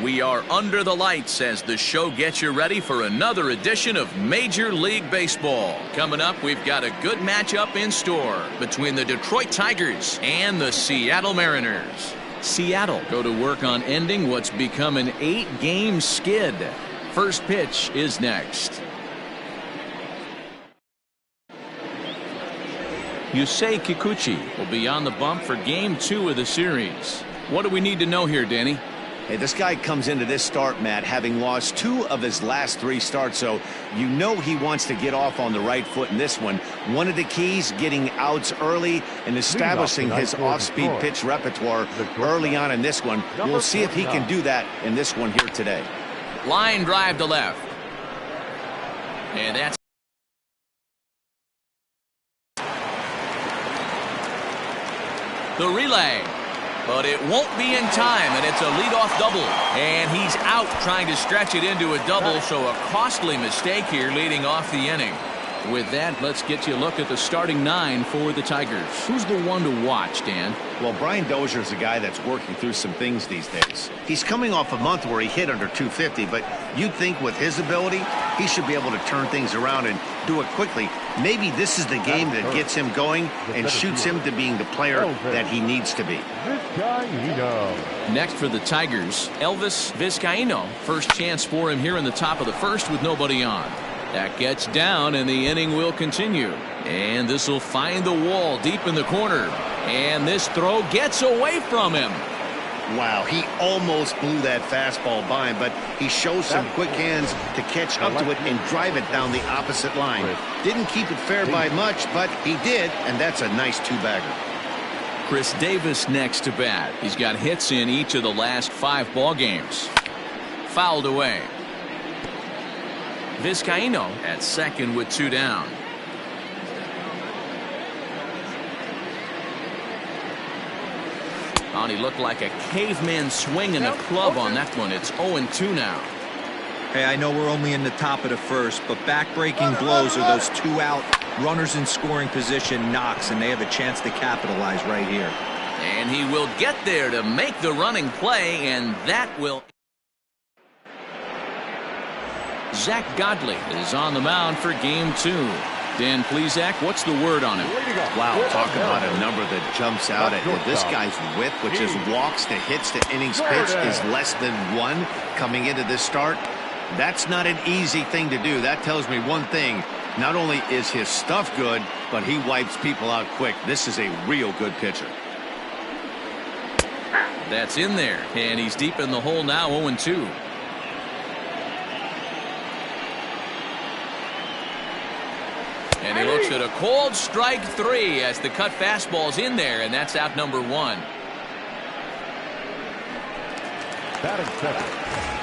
We are under the lights as the show gets you ready for another edition of Major League Baseball. Coming up, we've got a good matchup in store between the Detroit Tigers and the Seattle Mariners. Seattle go to work on ending what's become an 8-game skid. First pitch is next. Yusei Kikuchi will be on the bump for Game 2 of the series. What do we need to know here, Danny? Hey, this guy comes into this start, Matt, having lost 2 of his last 3 starts, so you know he wants to get off on the right foot in this one. One of the keys, getting outs early and establishing his off-speed pitch repertoire early on in this one. We'll see if he can do that in this one here today. Line drive to left. And that's the relay. But it won't be in time, and it's a leadoff double. And he's out trying to stretch it into a double, so a costly mistake here leading off the inning. With that, let's get you a look at the starting 9 for the Tigers. Who's the one to watch, Dan? Well, Brian Dozier is a guy that's working through some things these days. He's coming off a month where he hit under 250, but you'd think with his ability, he should be able to turn things around and do it quickly. Maybe this is the game that gets him going and shoots him to being the player that he needs to be. Next for the Tigers, Elvis Vizcaino. First chance for him here in the top of the first with nobody on. That gets down, and the inning will continue. And this will find the wall deep in the corner. And this throw gets away from him. Wow, he almost blew that fastball by him, but he shows some quick hands to catch up to it and drive it down the opposite line. Didn't keep it fair by much, but he did, and that's a nice 2-bagger. Chris Davis next to bat. He's got hits in each of the last 5 ball games. Fouled away. Vizcaino at second with 2 down. Oh, he looked like a caveman swinging a club on that one. It's 0-2 now. Hey, I know we're only in the top of the first, but back-breaking blows are those 2-out runners in scoring position knocks, and they have a chance to capitalize right here. And he will get there to make the running play, and that will... Zach Godley is on the mound for Game 2. Dan Plesac, what's the word on him? Wow, talk about a number that jumps out at you. This guy's whip, which is walks to hits to innings pitched, is less than 1 coming into this start. That's not an easy thing to do. That tells me one thing. Not only is his stuff good, but he wipes people out quick. This is a real good pitcher. That's in there, and he's deep in the hole now, 0-2. And he looks at a cold strike 3 as the cut fastball's in there, and that's out number 1.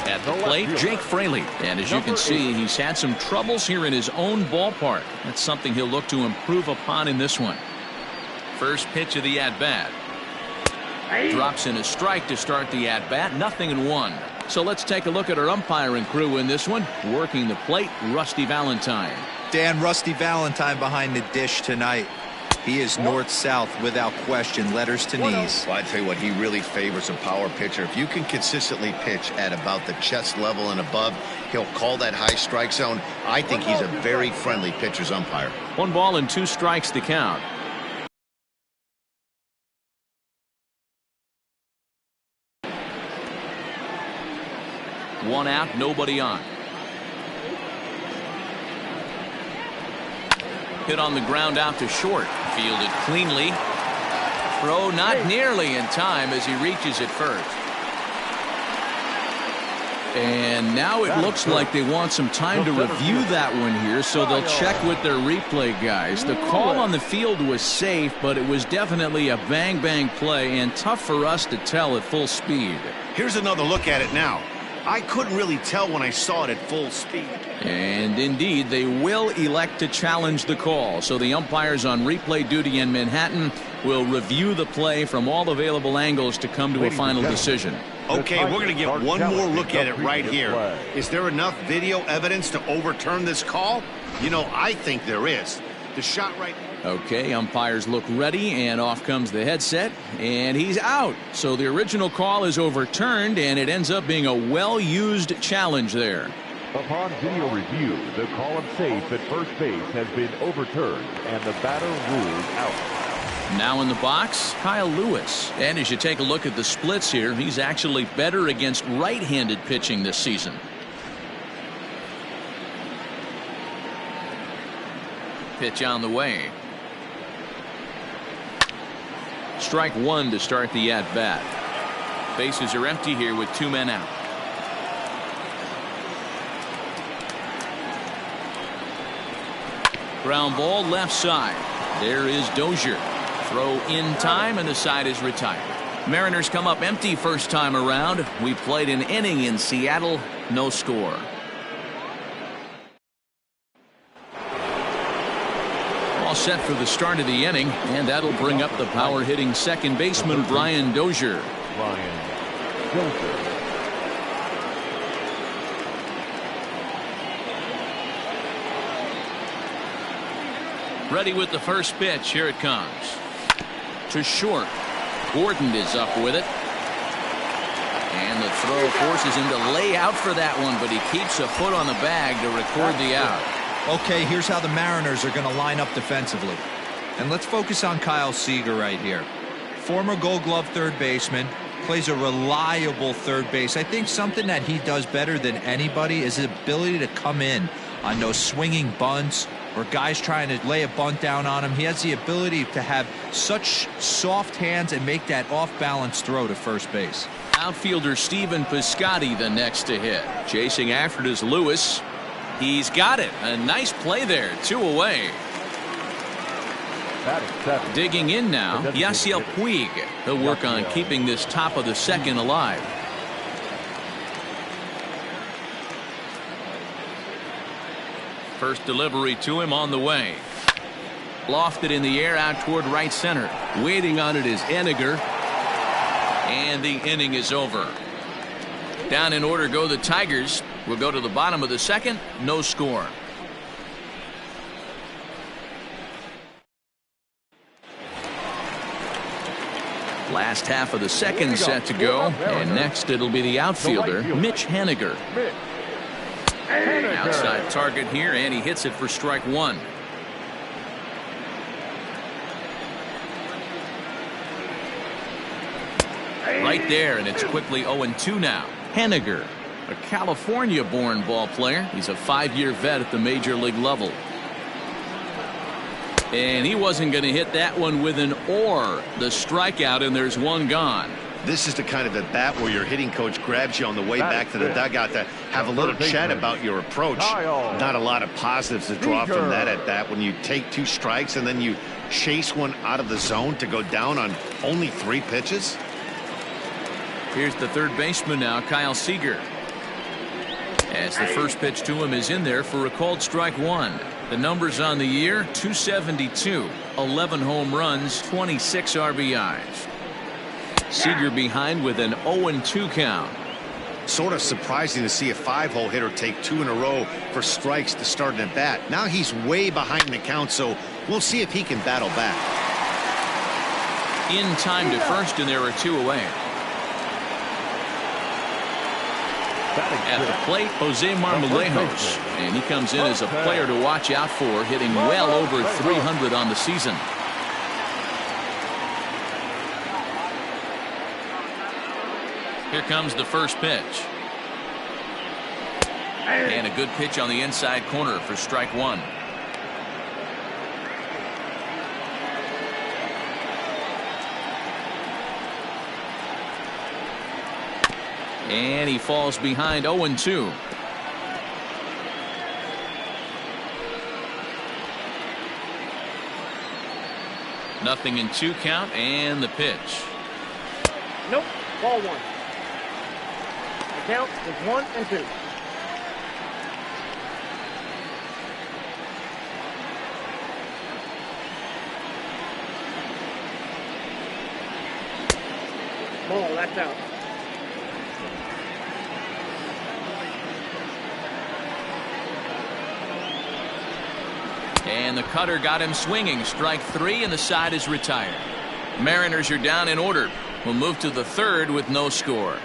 At the plate, Jake Fraley. And as you can see, he's had some troubles here in his own ballpark. That's something he'll look to improve upon in this one. First pitch of the at-bat. Drops in a strike to start the at-bat. 0-1. So let's take a look at our umpiring crew in this one. Working the plate, Rusty Valentine. Dan, Rusty Valentine behind the dish tonight. He is north-south without question, letters to knees. Well, I tell you what, he really favors a power pitcher. If you can consistently pitch at about the chest level and above, he'll call that high strike zone. I think he's a very friendly pitcher's umpire. 1 ball and 2 strikes to count. One out, nobody on. Hit on the ground out to short. Fielded cleanly. Throw not nearly in time as he reaches it first. And now it looks like they want some time to review that one here, so they'll check with their replay guys. The call on the field was safe, but it was definitely a bang-bang play and tough for us to tell at full speed. Here's another look at it now. I couldn't really tell when I saw it at full speed. And indeed, they will elect to challenge the call. So the umpires on replay duty in Manhattan will review the play from all available angles to come to a final decision. Okay, we're going to get one more look at it right here. Is there enough video evidence to overturn this call? You know, I think there is. The shot right... Okay, umpires look ready, and off comes the headset, and he's out. So the original call is overturned, and it ends up being a well-used challenge there. Upon video review, the call of safe at first base has been overturned, and the batter ruled out. Now in the box, Kyle Lewis. And as you take a look at the splits here, he's actually better against right-handed pitching this season. Pitch on the way. Strike one to start the at-bat. Bases are empty here with 2 men out. Ground ball left side. There is Dozier. Throw in time, and the side is retired. Mariners come up empty first time around. We played an inning in Seattle. No score. All set for the start of the inning, and that'll bring up the power hitting second baseman Brian Dozier. Ready with the first pitch. Here it comes. To short. Gordon is up with it. And the throw forces him to lay out for that one, but he keeps a foot on the bag to record the out. Okay, here's how the Mariners are going to line up defensively. And let's focus on Kyle Seager right here. Former Gold Glove third baseman, plays a reliable third base. I think something that he does better than anybody is his ability to come in on those swinging bunts or guys trying to lay a bunt down on him. He has the ability to have such soft hands and make that off-balance throw to first base. Outfielder Stephen Piscotty the next to hit. Chasing after it is Lewis. He's got it. A nice play there. 2 away. Digging in now, Yasiel Puig. He'll work on keeping this top of the second alive. First delivery to him on the way. Lofted in the air out toward right center. Waiting on it is Henniger. And the inning is over. Down in order go the Tigers. We'll go to the bottom of the second. No score. Last half of the second set to go. And next it'll be the outfielder, Mitch Henniger. Outside target here, and he hits it for strike one. Right there, and it's quickly 0-2 now. Henniger, a California-born ball player. He's a 5-year vet at the major league level. And he wasn't going to hit that one with an or. The strikeout, and there's one gone. This is the kind of at bat where your hitting coach grabs you on the way back to the dugout to have a little chat about your approach. Not a lot of positives to draw from that at bat when you take 2 strikes and then you chase one out of the zone to go down on only 3 pitches. Here's the third baseman now, Kyle Seager. As the first pitch to him is in there for a called strike one. The numbers on the year, 272, 11 home runs, 26 RBIs. Seager behind with an 0-2 count. Sort of surprising to see a 5-hole hitter take 2 in a row for strikes to start an at bat. Now he's way behind the count, so we'll see if he can battle back. In time to first, and there are 2 away. At the plate, Jose Marmolejos, and he comes in as a player to watch out for, hitting well over 300 on the season. Here comes the first pitch. And a good pitch on the inside corner for strike one. And he falls behind 0-2. Nothing in 2 count, and the pitch. Nope, ball 1. The count is 1-2. Ball, that's out. And the cutter got him swinging. Strike 3, and the side is retired. Mariners are down in order. We'll move to the third with no score.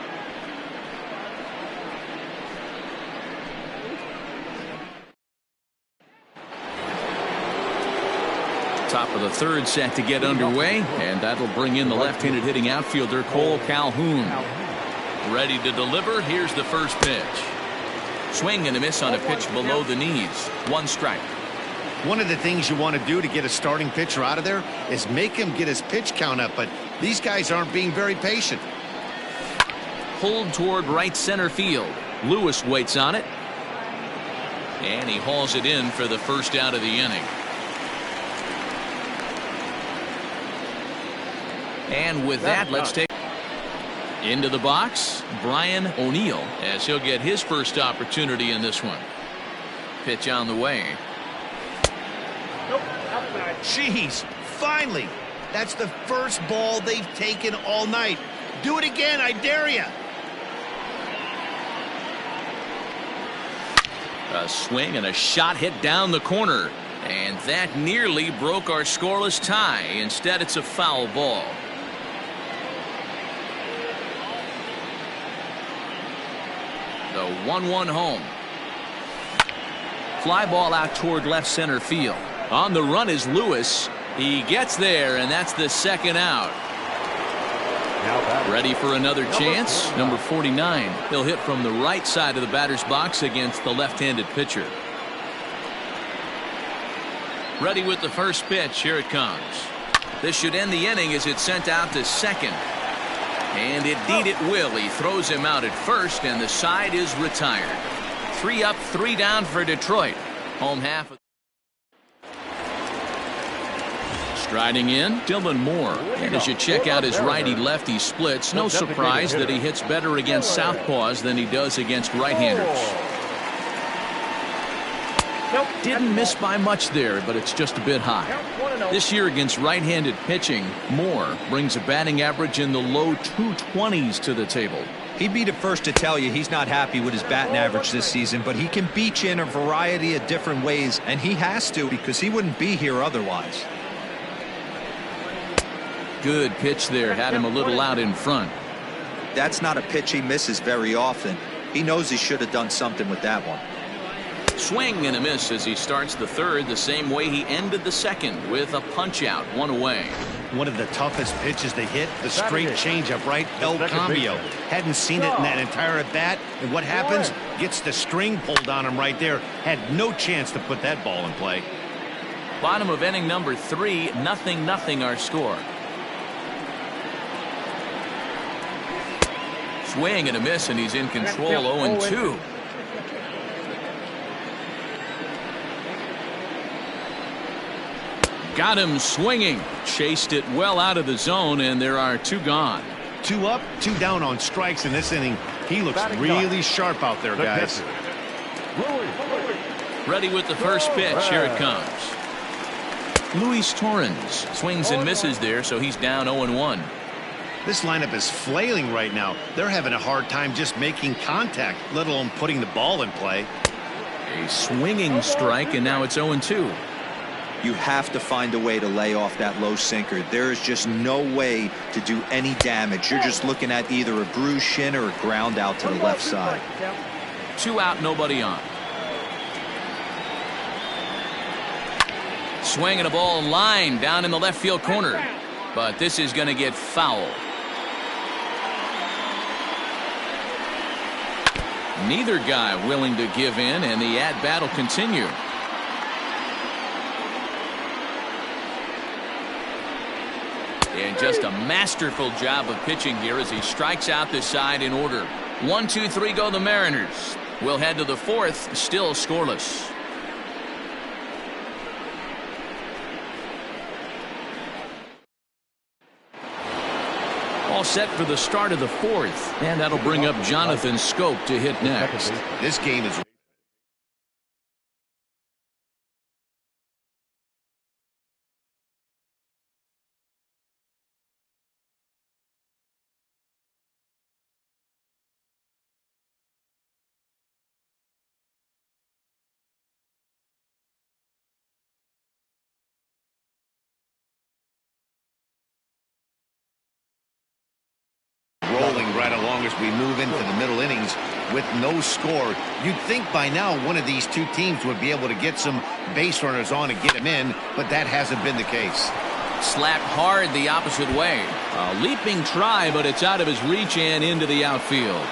Top of the third set to get underway, and that'll bring in the left-handed hitting outfielder Cole Calhoun. Ready to deliver. Here's the first pitch. Swing and a miss on a pitch below the knees. 1 strike. One of the things you want to do to get a starting pitcher out of there is make him get his pitch count up, but these guys aren't being very patient. Pulled toward right center field. Lewis waits on it, and he hauls it in for the first out of the inning. And with that, let's take into the box Brian O'Neill as he'll get his first opportunity in this one. Pitch on the way. Nope, outside. Jeez, finally. That's the first ball they've taken all night. Do it again, I dare you. A swing and a shot hit down the corner, and that nearly broke our scoreless tie. Instead, it's a foul ball. The 1-1 home. Fly ball out toward left center field. On the run is Lewis. He gets there, and that's the second out. Ready for another chance. Number 49. He'll hit from the right side of the batter's box against the left-handed pitcher. Ready with the first pitch. Here it comes. This should end the inning as it's sent out to second. And indeed it will. He throws him out at first, and the side is retired. 3 up, 3 down for Detroit. Home half. Striding in, Dylan Moore. And as you check out his righty-lefty splits, no surprise that he hits better against southpaws than he does against right-handers. Didn't miss by much there, but it's just a bit high. This year against right-handed pitching, Moore brings a batting average in the low 220s to the table. He'd be the first to tell you he's not happy with his batting average this season, but he can beat you in a variety of different ways, and he has to because he wouldn't be here otherwise. Good pitch there, had him a little out in front. That's not a pitch he misses very often. He knows he should have done something with that one. Swing and a miss as he starts the third the same way he ended the second, with a punch out, 1 away. One of the toughest pitches they hit, the straight changeup, right? El Cambio. Hadn't seen it in that entire at bat, and what happens? Gets the string pulled on him right there. Had no chance to put that ball in play. Bottom of inning number 3, 0-0 our score. Swing and a miss, and he's in control. 0-2. Got him swinging. Chased it well out of the zone, and there are 2 gone. 2 up, 2 down on strikes in this inning. He looks really sharp out there, guys. Ready with the first pitch. Here it comes. Luis Torrens swings and misses there, so he's down 0-1. This lineup is flailing right now. They're having a hard time just making contact, let alone putting the ball in play. A swinging strike, and now it's 0-2. You have to find a way to lay off that low sinker. There is just no way to do any damage. You're just looking at either a bruised shin or a ground out to the left side. 2 out, nobody on. Swinging a ball line down in the left field corner. But this is going to get foul. Neither guy willing to give in, and the at-bat will continue. And just a masterful job of pitching here as he strikes out the side in order. 1, 2, 3 go the Mariners. We'll head to the fourth, still scoreless. All set for the start of the fourth, and that'll bring up Jonathan Schoop to hit next. This game is long as we move into the middle innings with no score. You'd think by now one of these two teams would be able to get some base runners on and get them in, but that hasn't been the case. Slapped hard the opposite way. A leaping try, but it's out of his reach and into the outfield.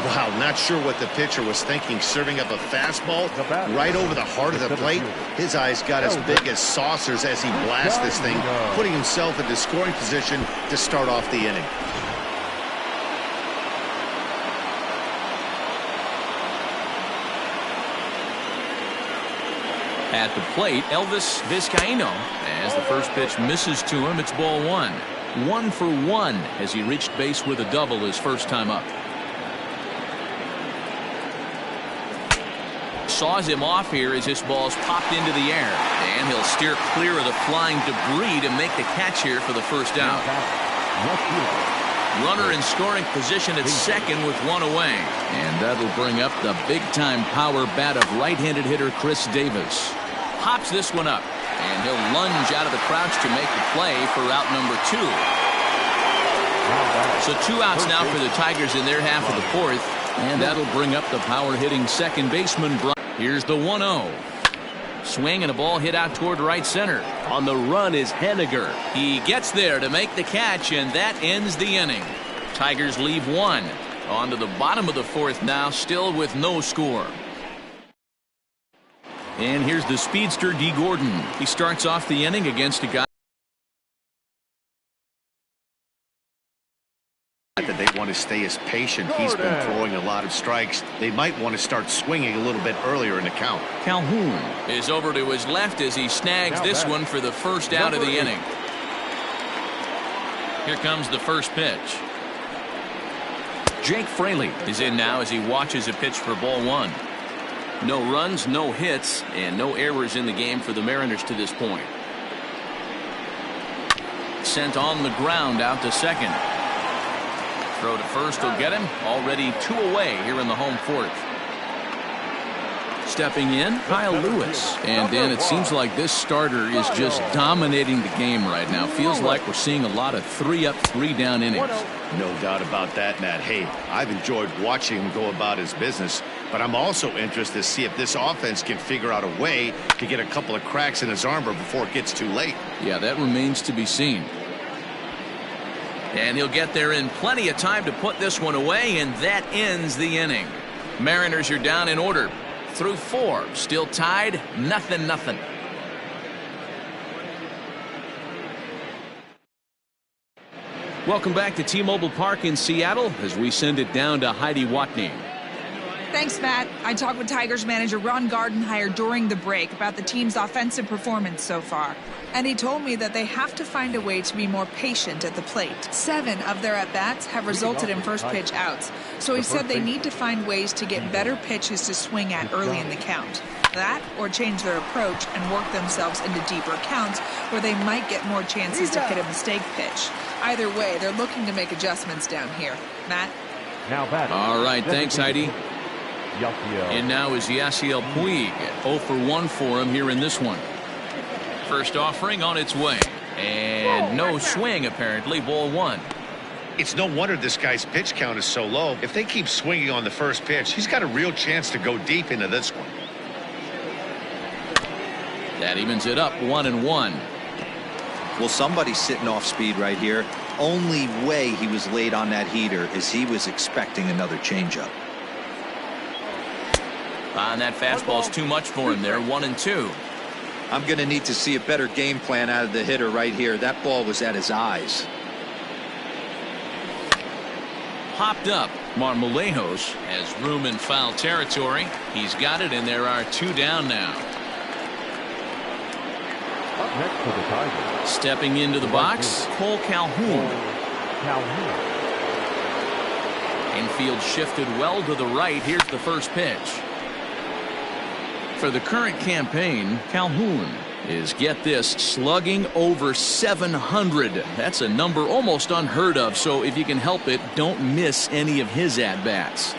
Wow, not sure what the pitcher was thinking, serving up a fastball right over the heart of the plate. His eyes got as big as saucers as he blasts this thing, putting himself into scoring position to start off the inning. At the plate, Elvis Vizcaíno, as the first pitch misses to him, it's ball one. 1 for 1 as he reached base with a double his first time up. Saws him off here as this ball's popped into the air, and he'll steer clear of the flying debris to make the catch here for the first out. Runner in scoring position at second with one away, and that'll bring up the big-time power bat of right-handed hitter Chris Davis. Hops this one up, and he'll lunge out of the crouch to make the play for out number 2. So 2 outs now for the Tigers in their half of the fourth, and that'll bring up the power-hitting second baseman. Here's the 1-0. Swing and a ball hit out toward right center. On the run is Henniger. He gets there to make the catch, and that ends the inning. Tigers leave 1. On to the bottom of the fourth now, still with no score. And here's the speedster D. Gordon. He starts off the inning against a guy that they want to stay as patient. He's been throwing a lot of strikes. They might want to start swinging a little bit earlier in the count. Calhoun is over to his left as he snags this one for the first out of the inning. Here comes the first pitch. Jake Fraley is in now as he watches a pitch for ball 1. No runs, no hits, and no errors in the game for the Mariners to this point. Sent on the ground out to second. Throw to first will get him. Already 2 away here in the home fourth. Stepping in, Kyle Lewis. And then it seems like this starter is just dominating the game right now. Feels like we're seeing a lot of 3 up, 3 down innings. No doubt about that, Matt. Hey, I've enjoyed watching him go about his business, but I'm also interested to see if this offense can figure out a way to get a couple of cracks in his armor before it gets too late. Yeah, that remains to be seen. And he'll get there in plenty of time to put this one away, and that ends the inning. Mariners are down in order. Through 4, still tied, 0-0. Welcome back to T-Mobile Park in Seattle as we send it down to Heidi Watney. Thanks, Matt. I talked with Tigers manager Ron Gardenhire during the break about the team's offensive performance so far. And he told me that they have to find a way to be more patient at the plate. 7 of their at-bats have resulted in first pitch outs. So he said they need to find ways to get better pitches to swing at early in the count. That or change their approach and work themselves into deeper counts where they might get more chances to hit a mistake pitch. Either way, they're looking to make adjustments down here. Matt? All right, thanks, Heidi. And now is Yasiel Puig. 0 for 1 for him here in this one. First offering on its way. And no swing, apparently. Ball 1. It's no wonder this guy's pitch count is so low. If they keep swinging on the first pitch, he's got a real chance to go deep into this one. That evens it up 1-1. Well, somebody's sitting off speed right here. Only way he was late on that heater is he was expecting another changeup. And that fastball's too much for him there. 1-2. I'm going to need to see a better game plan out of the hitter right here. That ball was at his eyes. Popped up. Marmolejos has room in foul territory. He's got it, and there are 2 down now. Up next for the Tigers. Stepping into the box, Cole Calhoun. Infield shifted well to the right. Here's the first pitch. For the current campaign, Calhoun is, get this, slugging over 700. That's a number almost unheard of, so if you can help it, don't miss any of his at-bats.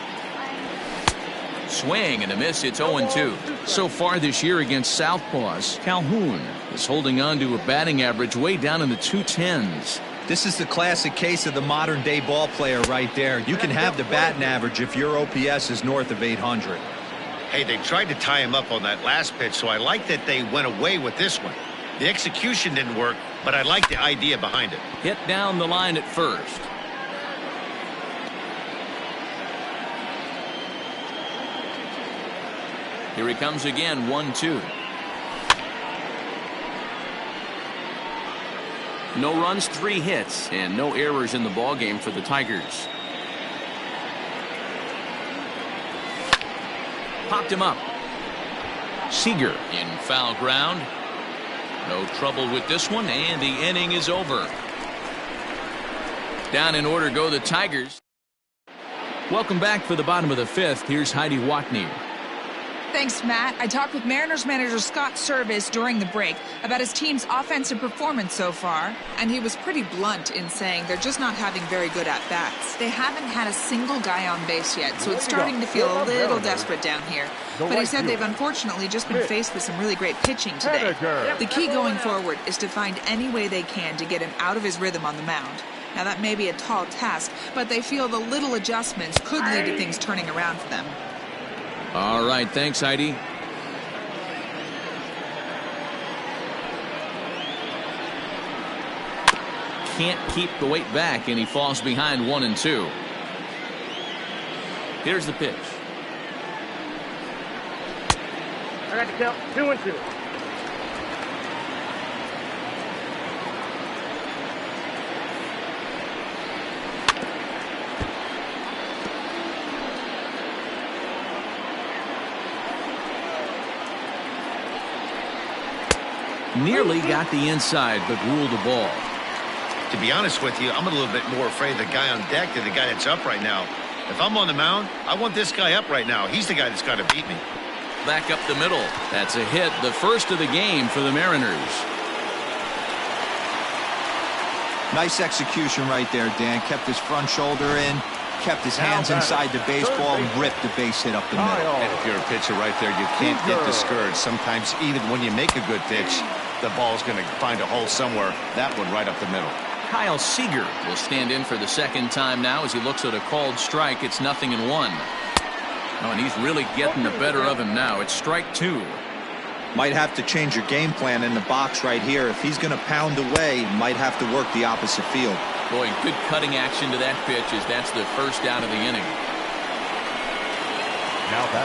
Swing and a miss. It's 0-2. So far this year against Southpaws, Calhoun is holding on to a batting average way down in the 210s. This is the classic case of the modern-day ball player right there. You can have the batting average if your OPS is north of 800. Hey, they tried to tie him up on that last pitch, so I like that they went away with this one. The execution didn't work, but I like the idea behind it. Hit down the line at first. Here he comes again, 1-2. No runs, 3 hits, and no errors in the ballgame for the Tigers. Popped him up. Seager in foul ground. No trouble with this one, and the inning is over. Down in order go the Tigers. Welcome back for the bottom of the 5th. Here's Heidi Watney. Thanks, Matt. I talked with Mariners manager Scott Service during the break about his team's offensive performance so far, and he was pretty blunt in saying they're just not having very good at-bats. They haven't had a single guy on base yet, so it's starting to feel a little desperate down here. But he said they've unfortunately just been faced with some really great pitching today. The key going forward is to find any way they can to get him out of his rhythm on the mound. Now, that may be a tall task, but they feel the little adjustments could lead to things turning around for them. All right, thanks, Heidi. Can't keep the weight back, and he falls behind 1-2. Here's the pitch. I got to count 2-2. Nearly got the inside, but ruled the ball. To be honest with you, I'm a little bit more afraid of the guy on deck than the guy that's up right now. If I'm on the mound, I want this guy up right now. He's the guy that's got to beat me. Back up the middle. That's a hit, the first of the game for the Mariners. Nice execution right there, Dan. Kept his front shoulder in, kept his hands inside the baseball, and ripped the base hit up the middle. And if you're a pitcher right there, you can't get discouraged. Sometimes even when you make a good pitch, the ball's going to find a hole somewhere. That one right up the middle. Kyle Seager will stand in for the second time now as he looks at a called strike. It's 0-1. Oh, and he's really getting the better of him now. It's strike 2. Might have to change your game plan in the box right here. If he's going to pound away, might have to work the opposite field. Boy, good cutting action to that pitch as that's the first out of the inning.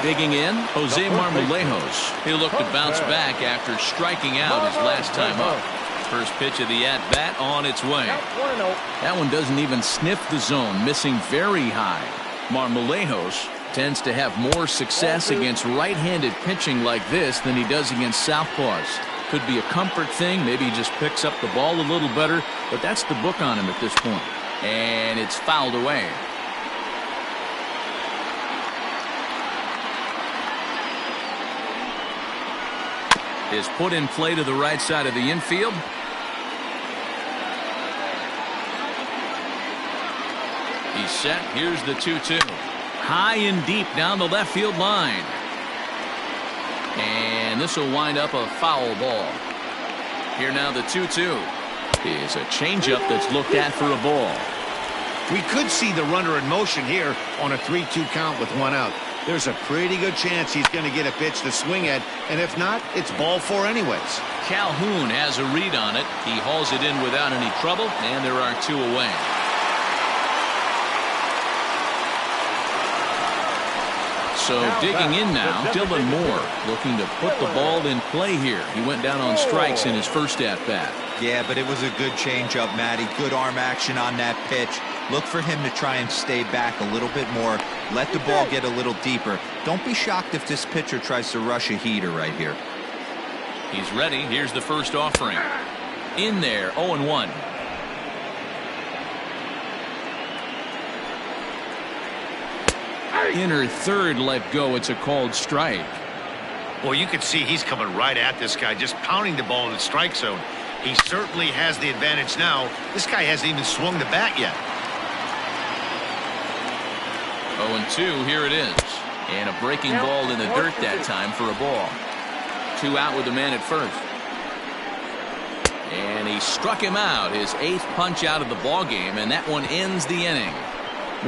Digging in, Jose Marmolejos. He'll look to bounce back after striking out his last time up. First pitch of the at-bat on its way. That one doesn't even sniff the zone, missing very high. Marmolejos tends to have more success against right-handed pitching like this than he does against southpaws. Could be a comfort thing. Maybe he just picks up the ball a little better, but that's the book on him at this point. And it's fouled away. Is put in play to the right side of the infield. He's set. Here's the 2-2. High and deep down the left field line. And this will wind up a foul ball. Here now the 2-2 is a changeup that's looked at for a ball. We could see the runner in motion here on a 3-2 count with 1 out. There's a pretty good chance he's going to get a pitch to swing at, and if not, it's ball 4 anyways. Calhoun has a read on it. He hauls it in without any trouble, and there are 2 away. So digging in now, Dylan Moore looking to put the ball in play here. He went down on strikes in his first at-bat. Yeah, but it was a good changeup, Matty. Good arm action on that pitch. Look for him to try and stay back a little bit more. Let the ball get a little deeper. Don't be shocked if this pitcher tries to rush a heater right here. He's ready. Here's the first offering. In there, 0-1. Inner third let go. It's a called strike. Well, you can see he's coming right at this guy, just pounding the ball in the strike zone. He certainly has the advantage now. This guy hasn't even swung the bat yet. 0-2, here it is. And a breaking ball in the dirt that time for a ball. 2 out with the man at first. And he struck him out, his 8th punch out of the ball game, and that one ends the inning.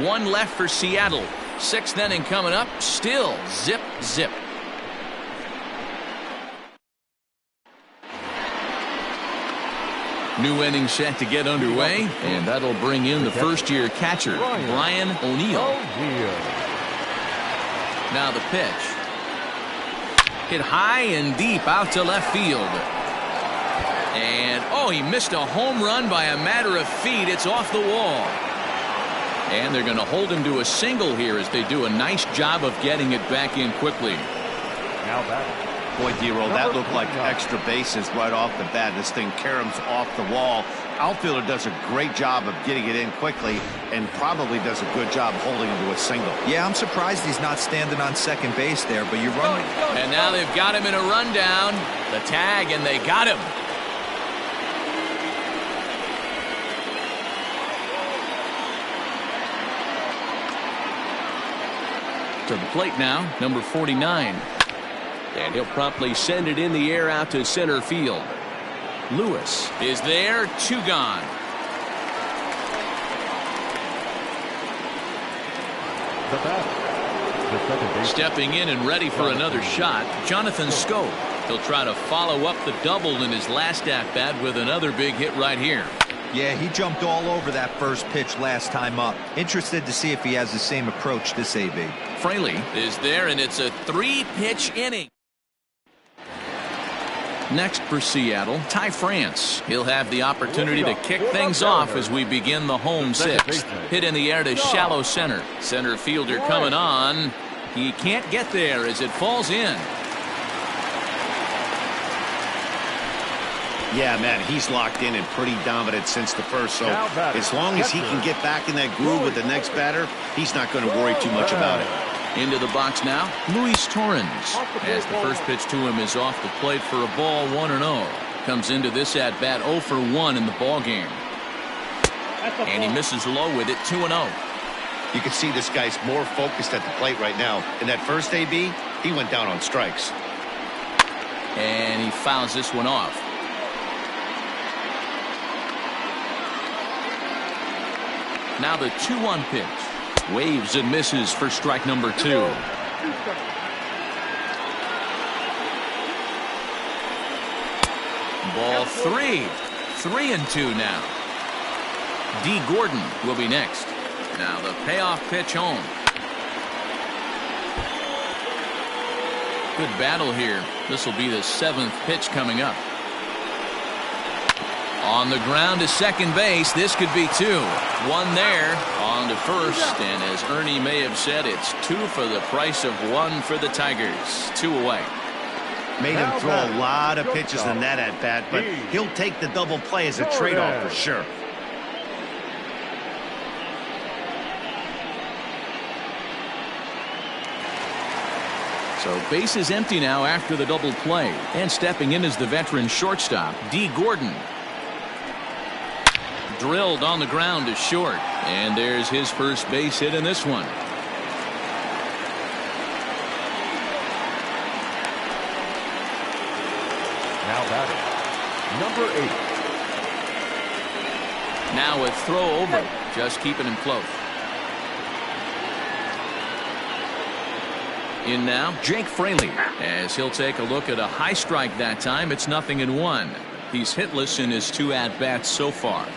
1 left for Seattle. 6th inning coming up. Still zip, zip. New inning set to get underway, and that'll bring in the first-year catcher, Brian O'Neill. Now the pitch. Hit high and deep out to left field. And, oh, he missed a home run by a matter of feet. It's off the wall. And they're going to hold him to a single here as they do a nice job of getting it back in quickly. Now that. Boy, D-Roll, that looked like extra bases right off the bat. This thing caroms off the wall. Outfielder does a great job of getting it in quickly and probably does a good job holding him to a single. Yeah, I'm surprised he's not standing on second base there, but you're right. And now they've got him in a rundown. The tag, and they got him. To the plate now, number 49. And he'll promptly send it in the air out to center field. Lewis is there, 2 gone. The batter, the second baseman. Stepping in and ready for another shot, Jonathan Schoop. He'll try to follow up the double in his last at-bat with another big hit right here. Yeah, he jumped all over that first pitch last time up. Interested to see if he has the same approach this AB. Fraley is there, and it's a 3-pitch inning. Next for Seattle, Ty France. He'll have the opportunity to kick things off as we begin the home 6th. Hit in the air to shallow center. Center fielder coming on. He can't get there as it falls in. Yeah, man, he's locked in and pretty dominant since the first. So as long as he can get back in that groove with the next batter, he's not going to worry too much about it. Into the box now, Luis Torrens. As the first pitch to him is off the plate for a ball, 1-0. Comes into this at bat 0 for 1 in the ball game. And he misses low with it, 2-0. You can see this guy's more focused at the plate right now. In that first AB, he went down on strikes. And he fouls this one off. Now the 2-1 pitch. Waves and misses for strike number 2. Ball 3. 3-2 now. D. Gordon will be next. Now the payoff pitch home. Good battle here. This will be the 7th pitch coming up. On the ground to second base. This could be 2. 1 there. On to first. And as Ernie may have said, it's 2 for the price of 1 for the Tigers. 2 away. Made him throw a lot of pitches in that at bat, but he'll take the double play as a trade-off for sure. So base is empty now after the double play. And stepping in is the veteran shortstop, D. Gordon. Drilled on the ground to short. And there's his first base hit in this one. Now batting, number 8. Now a throw over. Just keeping him close. In now, Jake Fraley. As he'll take a look at a high strike that time. It's 0-1. He's hitless in his 2 at-bats so far.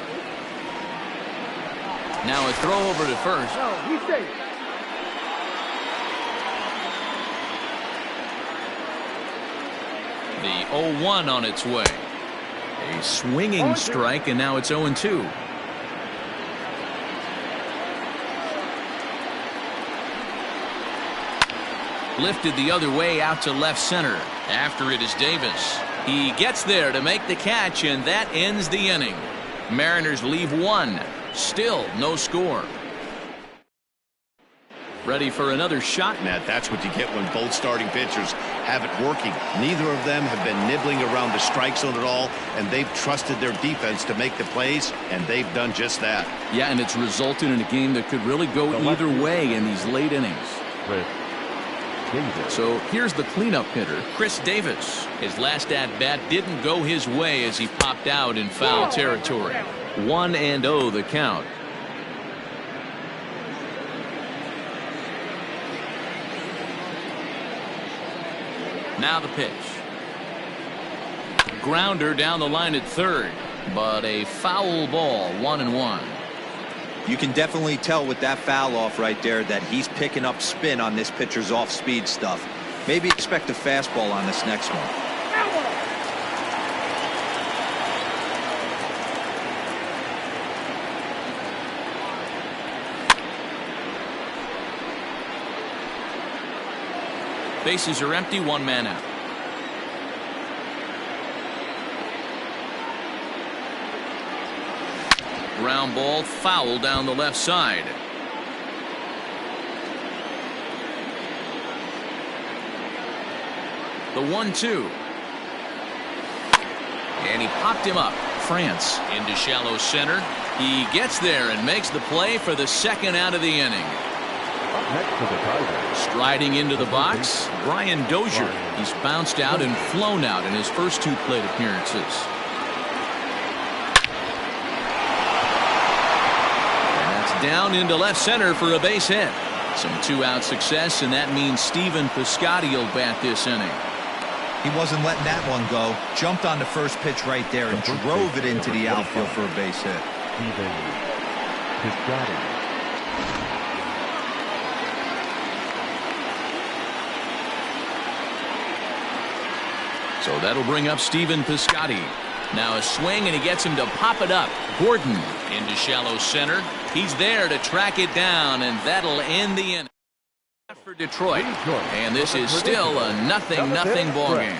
Now a throw over to first. The 0-1 on its way. A swinging strike, and now it's 0-2. Lifted the other way out to left center. After it is Davis. He gets there to make the catch, and that ends the inning. Mariners leave 1. Still no score. Ready for another shot. Matt, that's what you get when both starting pitchers have it working. Neither of them have been nibbling around the strike zone at all, and they've trusted their defense to make the plays, and they've done just that. Yeah, and it's resulted in a game that could really go either way in these late innings. Davis. So here's the cleanup hitter, Chris Davis. His last at-bat didn't go his way as he popped out in foul territory. 1-0 the count. Now the pitch. Grounder down the line at third, but a foul ball, 1-1. You can definitely tell with that foul off right there that he's picking up spin on this pitcher's off-speed stuff. Maybe expect a fastball on this next one. Bases are empty, one man out. Ground ball, foul down the left side. The 1-2. And he popped him up. France into shallow center. He gets there and makes the play for the second out of the inning. Next to the Tigers. Striding into the box, Brian Dozier. He's bounced out and flown out in his first two plate appearances. Down into left center for a base hit. Some two-out success, and that means Stephen Piscotty will bat this inning. He wasn't letting that one go. Jumped on the first pitch right there and drove it into the outfield for a base hit. Stephen Piscotty. So that'll bring up Stephen Piscotty. Now a swing, and he gets him to pop it up. Gordon into shallow center. He's there to track it down, and that'll end the inning for Detroit. And this is still a 0-0 ball game.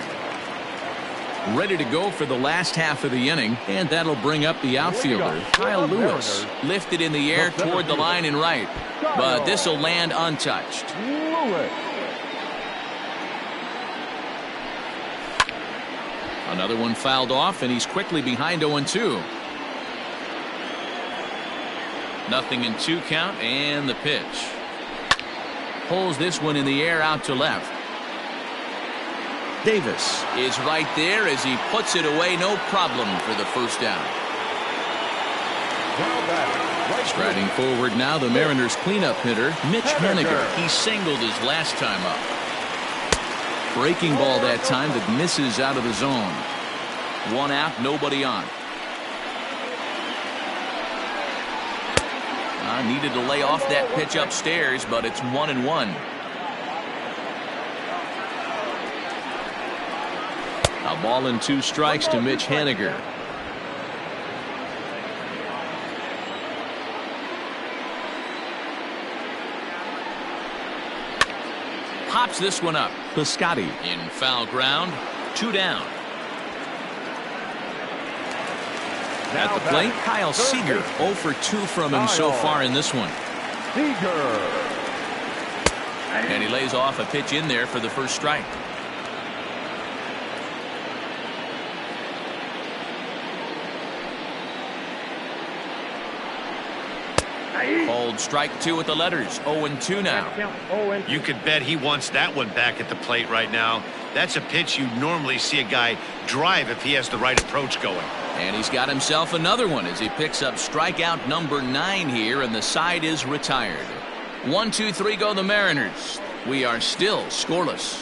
Ready to go for the last half of the inning, and that'll bring up the outfielder, Kyle Lewis. Lifted in the air toward the line and right, but this will land untouched. Another one fouled off, and he's quickly behind 0-2. 0-2 count, and the pitch. Pulls this one in the air out to left. Davis is right there as he puts it away, no problem for the first down. Striding forward now, the Mariners cleanup hitter, Mitch Haniger. He singled his last time up. Breaking ball that time that misses out of the zone. One out, nobody on. Needed to lay off that pitch upstairs, but it's 1-1. A ball and 2 strikes to Mitch Haniger. Pops this one up. Piscotty in foul ground. 2 down. At the plate, Kyle Seager. 0 for 2 from him so far in this one. Seager. And he lays off a pitch in there for the first strike. Called strike 2 with the letters. 0-2 now. You could bet he wants that one back at the plate right now. That's a pitch you normally see a guy drive if he has the right approach going. And he's got himself another one as he picks up strikeout number 9 here, and the side is retired. 1-2-3 go the Mariners. We are still scoreless.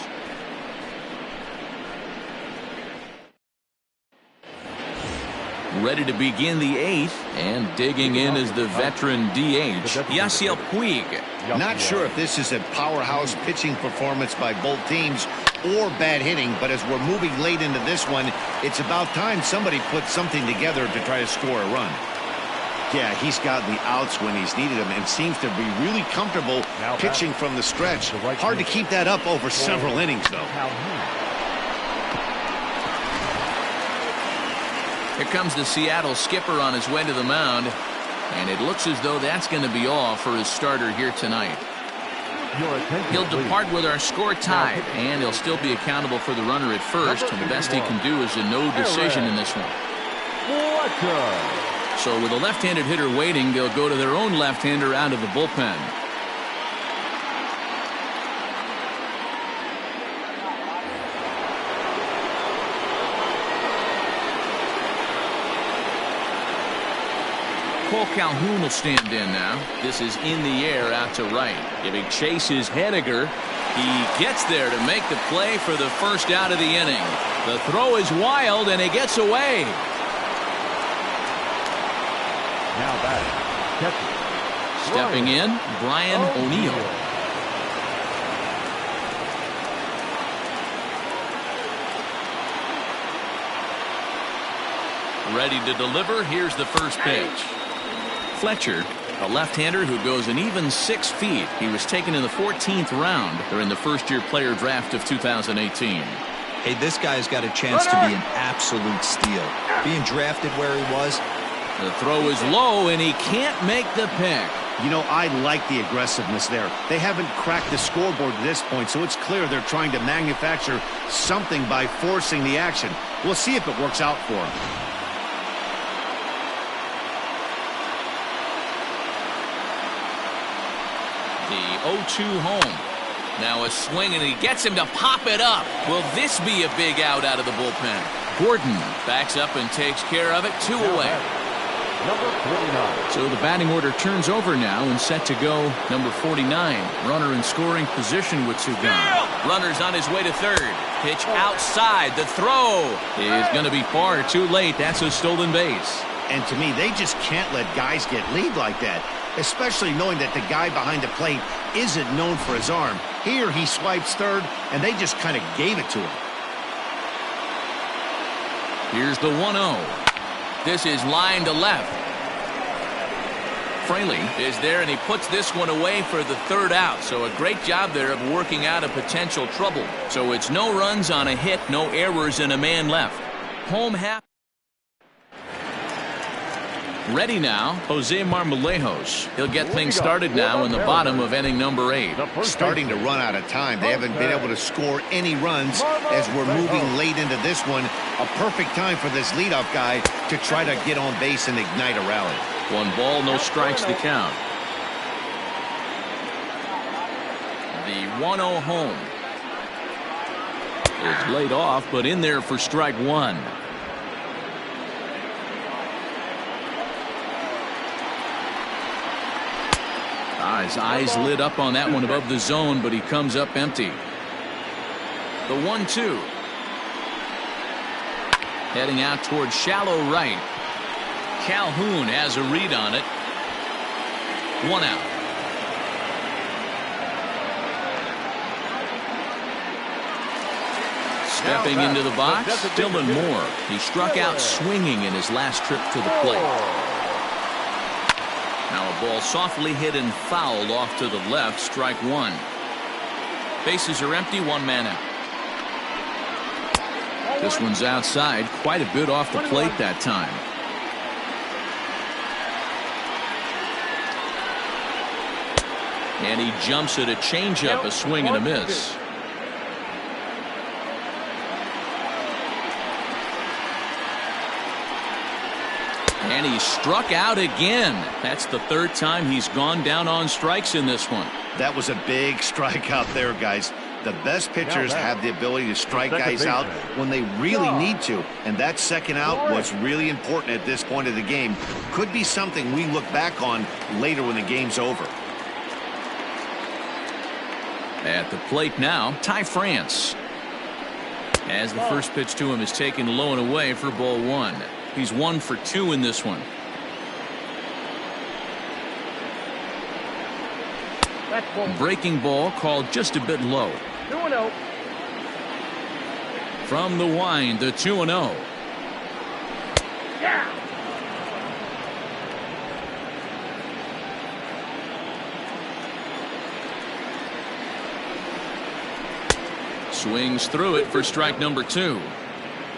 Ready to begin the 8th, and digging in is the veteran DH, Yasiel Puig. Not sure if this is a powerhouse pitching performance by both teams or bad hitting, but as we're moving late into this one, it's about time somebody put something together to try to score a run. Yeah, he's gotten the outs when he's needed them and seems to be really comfortable pitching from the stretch. Hard to keep that up over several innings, though. Here comes the Seattle skipper on his way to the mound, and it looks as though that's going to be all for his starter here tonight. He'll depart with our score tied, and he'll still be accountable for the runner at first, and the best he can do is a no decision in this one. So with a left-handed hitter waiting, they'll go to their own left-hander out of the bullpen. Cole Calhoun will stand in now. This is in the air out to right. Giving chase is Henniger. He gets there to make the play for the first out of the inning. The throw is wild, and he gets away. Now batting, catcher. Stepping in, Brian O'Neill. Ready to deliver. Here's the first pitch. Fletcher, a left-hander who goes an even 6 feet. He was taken in the 14th round during the first-year player draft of 2018. Hey, this guy's got a chance to be an absolute steal. Being drafted where he was. The throw is low, and he can't make the pick. You know, I like the aggressiveness there. They haven't cracked the scoreboard at this point, so it's clear they're trying to manufacture something by forcing the action. We'll see if it works out for them. The 0-2 home. Now a swing, and he gets him to pop it up. Will this be a big out of the bullpen? Gordon backs up and takes care of it. 2 away. Number 49. So the batting order turns over now and set to go number 49. Runner in scoring position with 2 gone. Runner's on his way to third. Pitch outside. The throw is going to be far too late. That's a stolen base. And to me, they just can't let guys get lead like that, especially knowing that the guy behind the plate isn't known for his arm. Here he swipes third, and they just kind of gave it to him. Here's the 1-0. This is line to left. Fraley is there, and he puts this one away for the 3rd out. So a great job there of working out a potential trouble. So it's no runs on a hit, no errors, and a man left. Home half. Ready now, Jose Marmolejos. He'll get things started now in the bottom of inning number 8. Starting to run out of time. They haven't been able to score any runs as we're moving late into this one. A perfect time for this leadoff guy to try to get on base and ignite a rally. 1 ball, no strikes to count. The 1-0 home is laid off, but in there for strike 1. His eyes lit up on that one above the zone, but he comes up empty. The 1-2. Heading out towards shallow right. Calhoun has a read on it. 1 out. Stepping into the box, Dylan Moore. He struck out swinging in his last trip to the plate. Now a ball softly hit and fouled off to the left. Strike 1. Bases are empty. 1 man out. This one's outside. Quite a bit off the plate that time. And he jumps at a changeup, a swing and a miss. And he struck out again. That's the 3rd time he's gone down on strikes in this one. That was a big strikeout there, guys. The best pitchers have the ability to strike guys out when they really need to. And that 2nd out was really important at this point of the game. Could be something we look back on later when the game's over. At the plate now, Ty France. As the first pitch to him is taken low and away for ball 1. He's 1 for 2 in this one. Breaking ball called just a bit low. 2-0. From the wind, the 2-0. Yeah. Swings through it for strike number 2.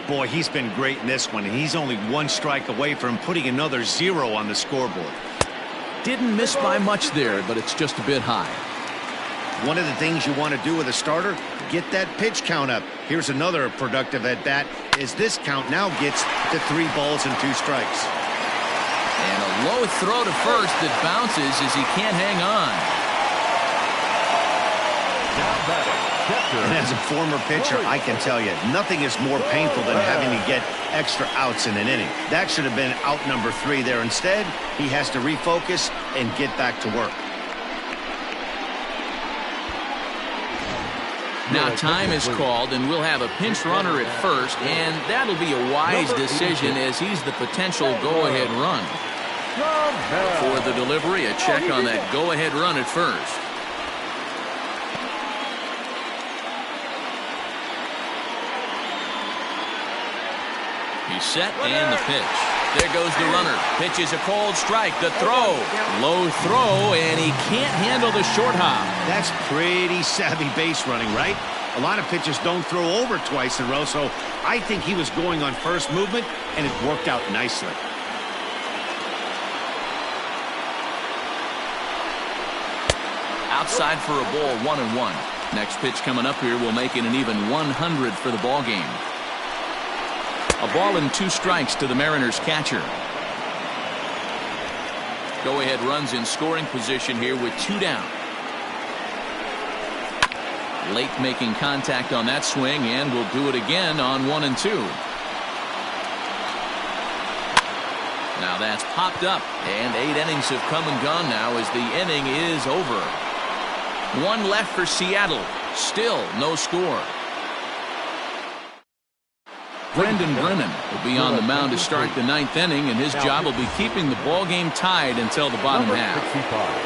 Boy, he's been great in this one, and he's only 1 strike away from putting another 0 on the scoreboard. Didn't miss by much there, but it's just a bit high. One of the things you want to do with a starter, get that pitch count up. Here's another productive at bat as this count now gets to 3 balls and 2 strikes. And a low throw to first that bounces as he can't hang on. Now batting, And as a former pitcher, I can tell you, nothing is more painful than having to get extra outs in an inning. That should have been out number 3 there. Instead, he has to refocus and get back to work. Now time is called, and we'll have a pinch runner at first, and that'll be a wise decision as he's the potential go-ahead run. For the delivery, a check on that go-ahead run at first. He's set, and the pitch. There goes the runner. Pitch is a called strike. The throw. Low throw, and he can't handle the short hop. That's pretty savvy base running, right? A lot of pitchers don't throw over twice in a row, so I think he was going on first movement, and it worked out nicely. Outside for a ball, 1-1. Next pitch coming up here will make it an even 100 for the ball game. A ball and 2 strikes to the Mariners catcher. Go-ahead runs in scoring position here with 2 down. Late making contact on that swing, and will do it again on 1 and 2. Now that's popped up, and 8 innings have come and gone now as the inning is over. 1 left for Seattle. Still no score. Brendan Brennan will be on the mound to start the 9th inning, and his job will be keeping the ball game tied until the bottom half.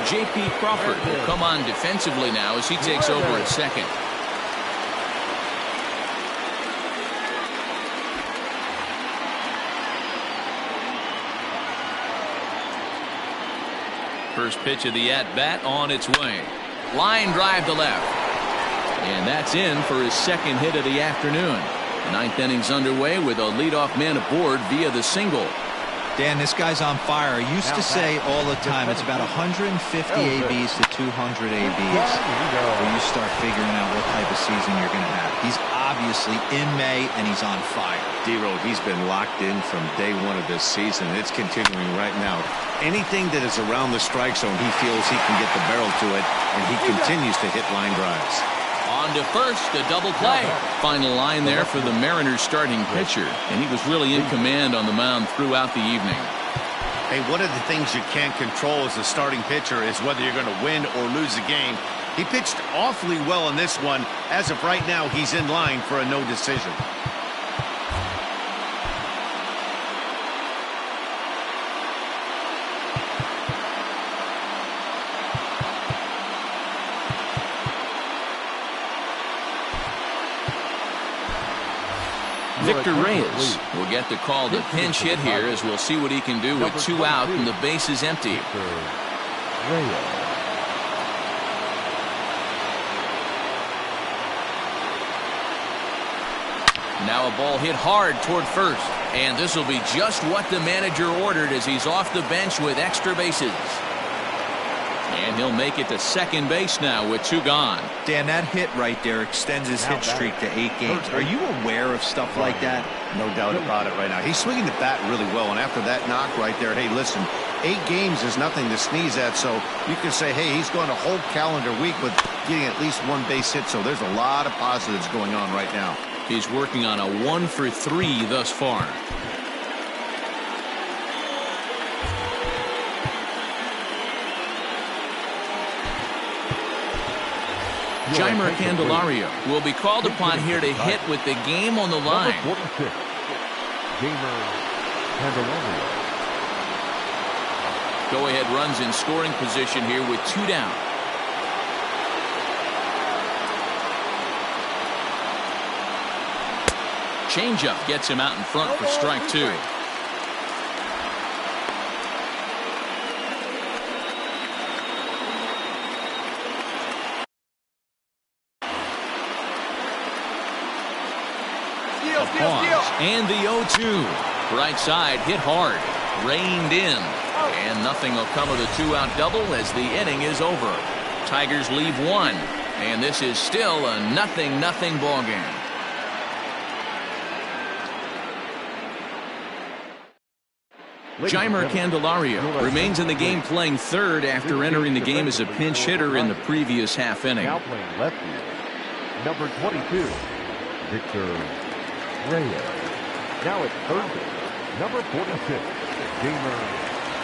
J.P. Crawford will come on defensively now as he takes over at second. First pitch of the at-bat on its way. Line drive to left. And that's in for his 2nd hit of the afternoon. The 9th inning's underway with a leadoff man aboard via the single. Dan, this guy's on fire. I used to say all the time it's about 150 ABs to 200 ABs where you start figuring out what type of season you're going to have. He's obviously in May, and he's on fire. D-Road, he's been locked in from day 1 of this season. It's continuing right now. Anything that is around the strike zone, he feels he can get the barrel to it, and he continues to hit line drives. On to first, a double play. Final line there for the Mariners starting pitcher, and he was really in command on the mound throughout the evening. Hey, one of the things you can't control as a starting pitcher is whether you're going to win or lose a game. He pitched awfully well in this one. As of right now, he's in line for a no decision. Victor Reyes will get the call to pinch hit here as we'll see what he can do with 2 out and the base is empty. Now a ball hit hard toward first, and this will be just what the manager ordered as he's off the bench with extra bases. And he'll make it to second base now with 2 gone. Dan, that hit right there extends his hit streak to 8 games. Are you aware of stuff like that? No doubt about it right now. He's swinging the bat really well, and after that knock right there, hey, listen, 8 games is nothing to sneeze at, so you can say, hey, he's going a whole calendar week with getting at least 1 base hit, so there's a lot of positives going on right now. He's working on a 1 for 3 thus far. Jeimer Candelario will be called upon here to hit with the game on the line. Go-ahead runs in scoring position here with 2 down. Changeup gets him out in front for strike 2. A pause, and the 0-2. Right side hit hard, reined in, and nothing will come of the 2-out double as the inning is over. Tigers leave 1, and this is still a 0-0 ball game. Jeimer Candelario remains in the game, playing third after entering the game as a pinch hitter in the previous half inning. number 22, Victor Reyes. Now at third base, number 46, Gamer.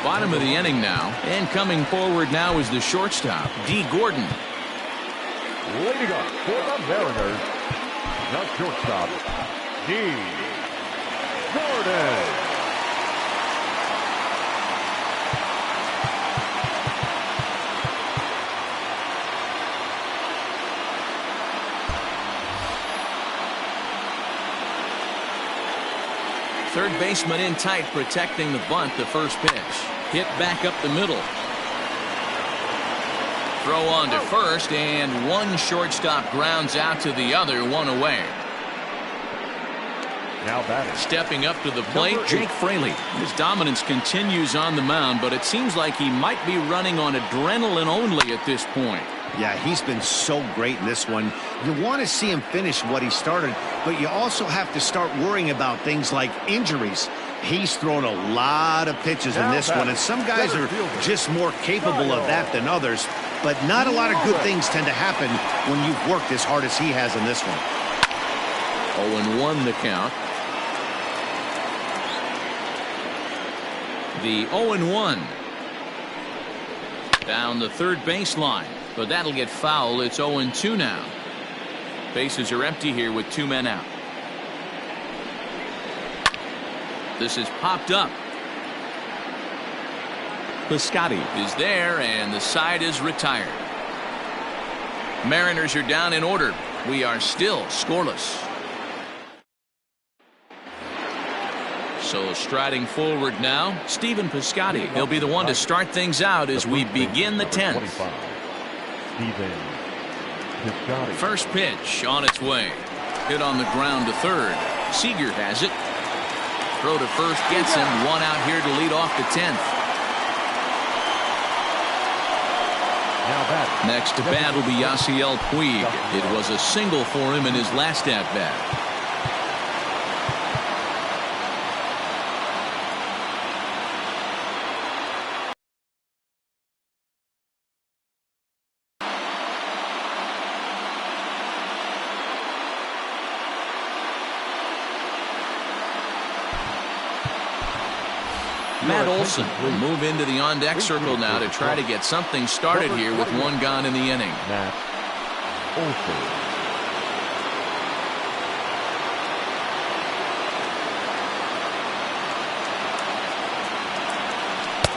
Bottom of the inning now, and coming forward now is the shortstop, D. Gordon. Leading up for the Mariners, the shortstop, D. Gordon. Third baseman in tight, protecting the bunt. The first pitch hit back up the middle. Throw on to first, and one shortstop grounds out to the other, one away. Now batting. Stepping up to the plate, Jake Fraley. His dominance continues on the mound, but it seems like he might be running on adrenaline only at this point. Yeah, he's been so great in this one. You want to see him finish what he started, but you also have to start worrying about things like injuries. He's thrown a lot of pitches in this one, and some guys are just more capable of that than others, but not a lot of good things tend to happen when you've worked as hard as he has in this one. 0-1 the count. The 0-1. Down the third baseline. But that'll get foul. It's 0-2 now. Bases are empty here with 2 men out. This is popped up. Piscotty is there, and the side is retired. Mariners are down in order. We are still scoreless. So striding forward now, Stephen Piscotty. He'll be the one to start things out as we begin the 10th. First pitch on its way. Hit on the ground to third. Seager has it. Throw to first gets him. One out here to lead off the 10th. Next to bat will be Yasiel Puig. It was a single for him in his last at-bat. Matt Olson will move into the on-deck circle now to try to get something started here with 1 gone in the inning. Matt Olson.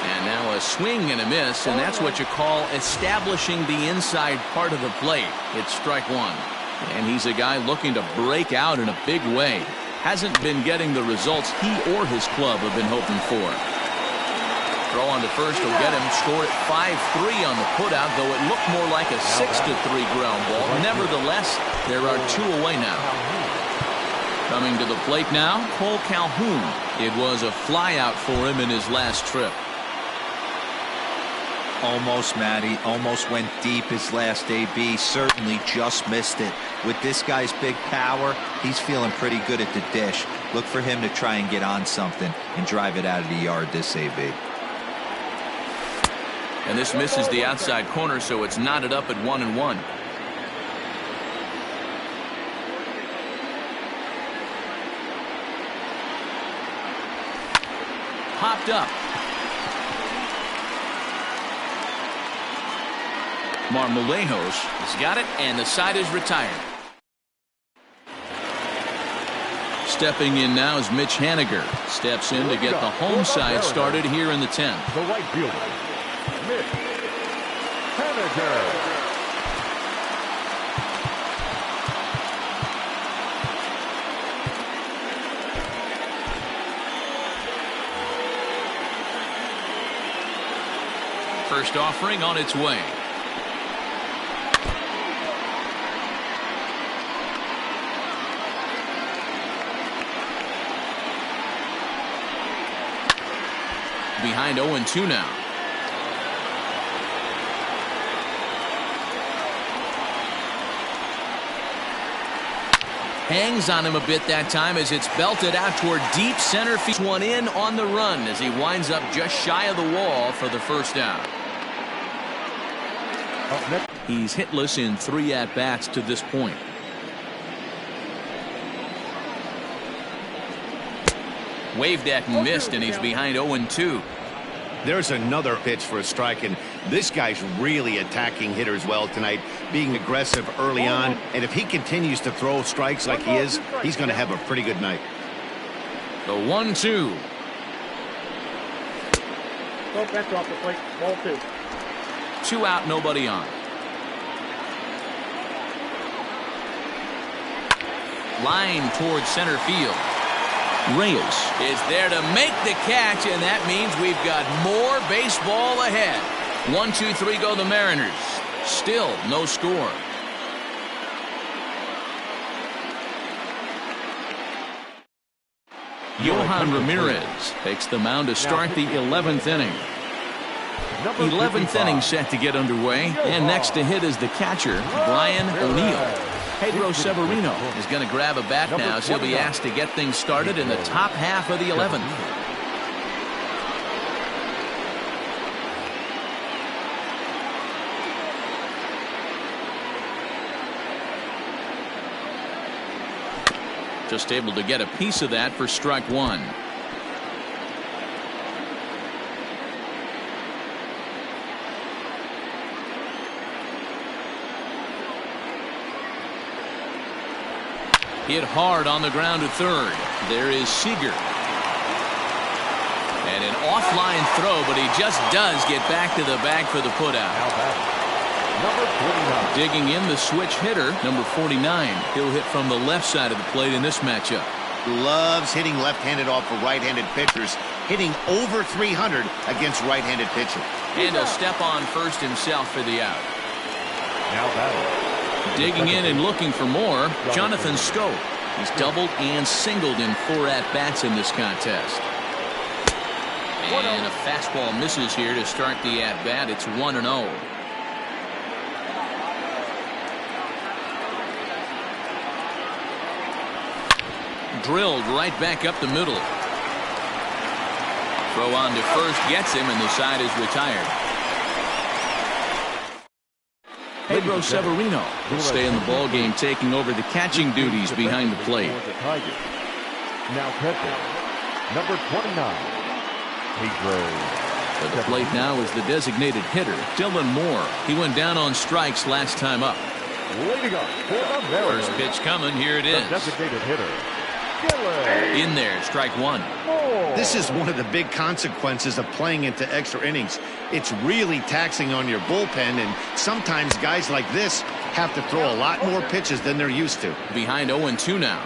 And now a swing and a miss, and that's what you call establishing the inside part of the plate. It's strike 1. And he's a guy looking to break out in a big way. Hasn't been getting the results he or his club have been hoping for. Throw on to first will get him. Scored at 5-3 on the putout, though it looked more like a 6-3 ground ball. Nevertheless, there are 2 away now. Coming to the plate now, Cole Calhoun. It was a flyout for him in his last trip. Almost, Matty. Almost went deep his last AB. Certainly just missed it. With this guy's big power, he's feeling pretty good at the dish. Look for him to try and get on something and drive it out of the yard this AB. And this misses the outside corner, so it's knotted up at 1-1. Popped up. Marmolejos has got it, and the side is retired. Stepping in now is Mitch Haniger. Steps in to get the home side started here in the 10th. The right fielder, Mitch Haniger. First offering on its way. Behind 0-2 now. Hangs on him a bit that time as it's belted out toward deep center field. One in on the run as he winds up just shy of the wall for the first out. He's hitless in 3 at-bats to this point. Waved at and missed, and he's behind 0-2. There's another pitch for a strike, and this guy's really attacking hitters well tonight, being aggressive early on. And if he continues to throw strikes like he is, he's going to have a pretty good night. The 1-2. Oh, that's off the plate. Ball 2. 2 out, nobody on. Line towards center field. Reyes is there to make the catch, and that means we've got more baseball ahead. 1-2-3 go the Mariners. Still no score. Johan Ramirez takes the mound to start the 11th inning. 11th inning set to get underway, and next to hit is the catcher, Brian O'Neill. Pedro Severino is going to grab a bat now, as he'll be asked to get things started in the top half of the 11th. Just able to get a piece of that for strike 1. Hit hard on the ground to third. There is Seager. And an offline throw, but he just does get back to the bag for the putout. Number 49. Digging in the switch hitter, number 49. He'll hit from the left side of the plate in this matchup. Loves hitting left-handed off of right-handed pitchers, hitting over 300 against right-handed pitchers. And he'll step on first himself for the out. Now batting. Digging in and looking for more, Jonathan Scope. He's doubled and singled in 4 at-bats in this contest. And a fastball misses here to start the at-bat. It's 1-0. Drilled right back up the middle. Throw on to first gets him, and the side is retired. Pedro Severino will stay in the ball game, taking over the catching duties behind the plate. Now catching, number 29, Pedro. At the plate now is the designated hitter, Dylan Moore. He went down on strikes last time up. Leading up for the Mariners. First pitch coming, here it is. The designated hitter, in there, strike 1. This is one of the big consequences of playing into extra innings. It's really taxing on your bullpen, and sometimes guys like this have to throw a lot more pitches than they're used to. Behind 0-2 now.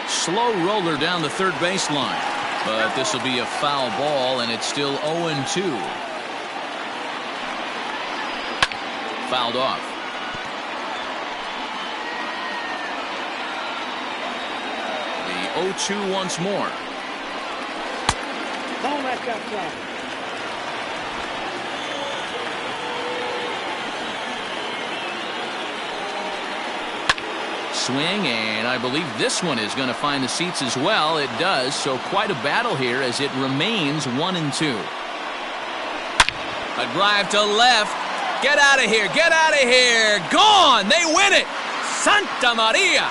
Slow roller down the third baseline, but this will be a foul ball, and it's still 0-2. Fouled off. The 0-2 once more. Ball left outside. Swing, and I believe this one is going to find the seats as well. It does, so quite a battle here as it remains 1-2. A drive to left. Get out of here, get out of here. Gone, they win it. Santa Maria.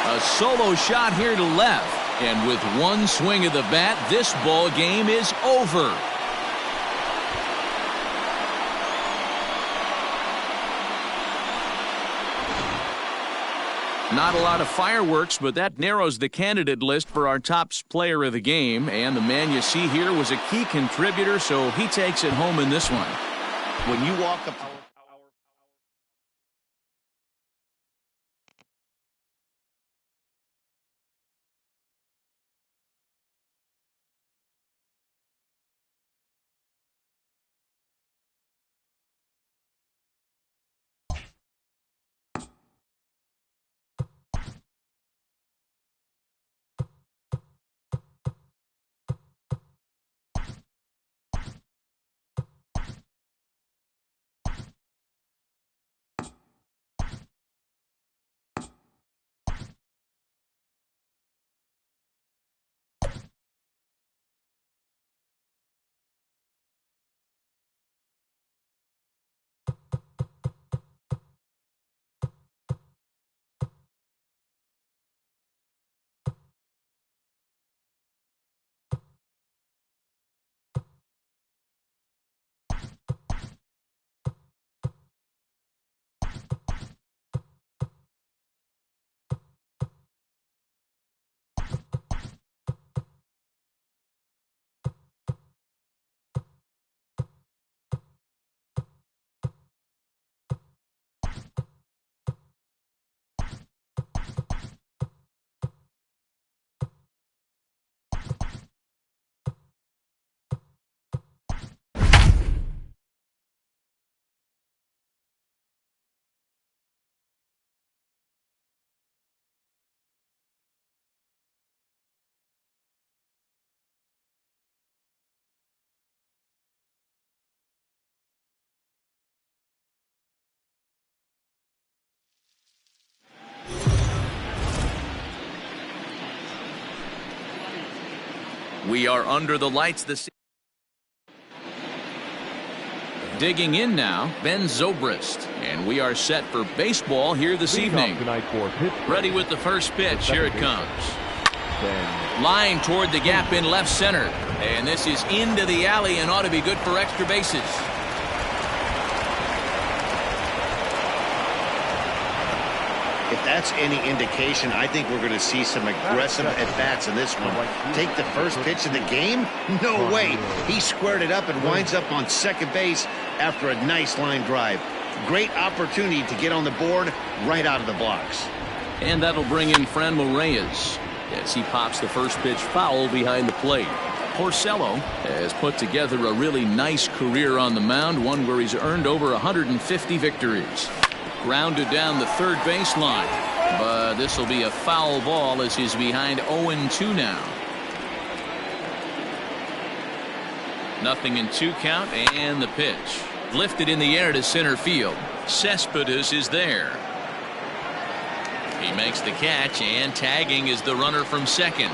A solo shot here to left. And with one swing of the bat, this ball game is over. Not a lot of fireworks, but that narrows the candidate list for our top player of the game. And the man you see here was a key contributor, so he takes it home in this one. When you walk up We are under the lights this. Digging in now, Ben Zobrist. And we are set for baseball here this evening. Ready with the first pitch. Here it comes. Line toward the gap in left center. And this is into the alley and ought to be good for extra bases. If that's any indication, I think we're going to see some aggressive at-bats in this one. Take the first pitch of the game? No way. He squared it up and winds up on second base after a nice line drive. Great opportunity to get on the board right out of the blocks. And that'll bring in Franmil Reyes as he pops the first pitch foul behind the plate. Porcello has put together a really nice career on the mound, one where he's earned over 150 victories. Grounded down the third baseline, but this will be a foul ball as he's behind 0-2 now. 0-2 count, and the pitch lifted in the air to center field. Cespedes is there. He makes the catch, and tagging is the runner from second.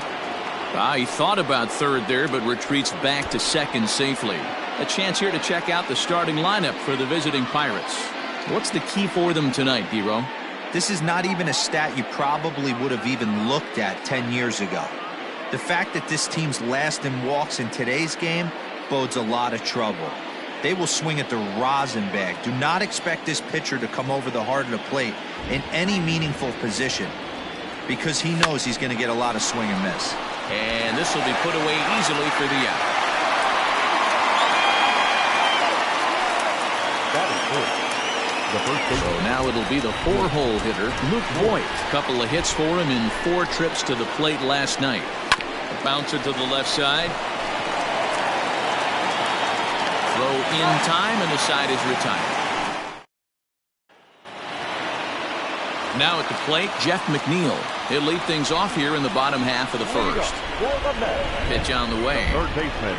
He thought about third there, but retreats back to second safely. A chance here to check out the starting lineup for the visiting Pirates. What's the key for them tonight, D-Row? This is not even a stat you probably would have even looked at 10 years ago. The fact that this team's last in walks in today's game bodes a lot of trouble. They will swing at the rosin bag. Do not expect this pitcher to come over the heart of the plate in any meaningful position, because he knows he's going to get a lot of swing and miss. And this will be put away easily for the out. That is good. So now it'll be the 4-hole hitter, Luke Voigt. Couple of hits for him in 4 trips to the plate last night. Bounce it to the left side. Throw in time, and the side is retired. Now at the plate, Jeff McNeil. He'll lead things off here in the bottom half of the first. Pitch on the way. Third baseman,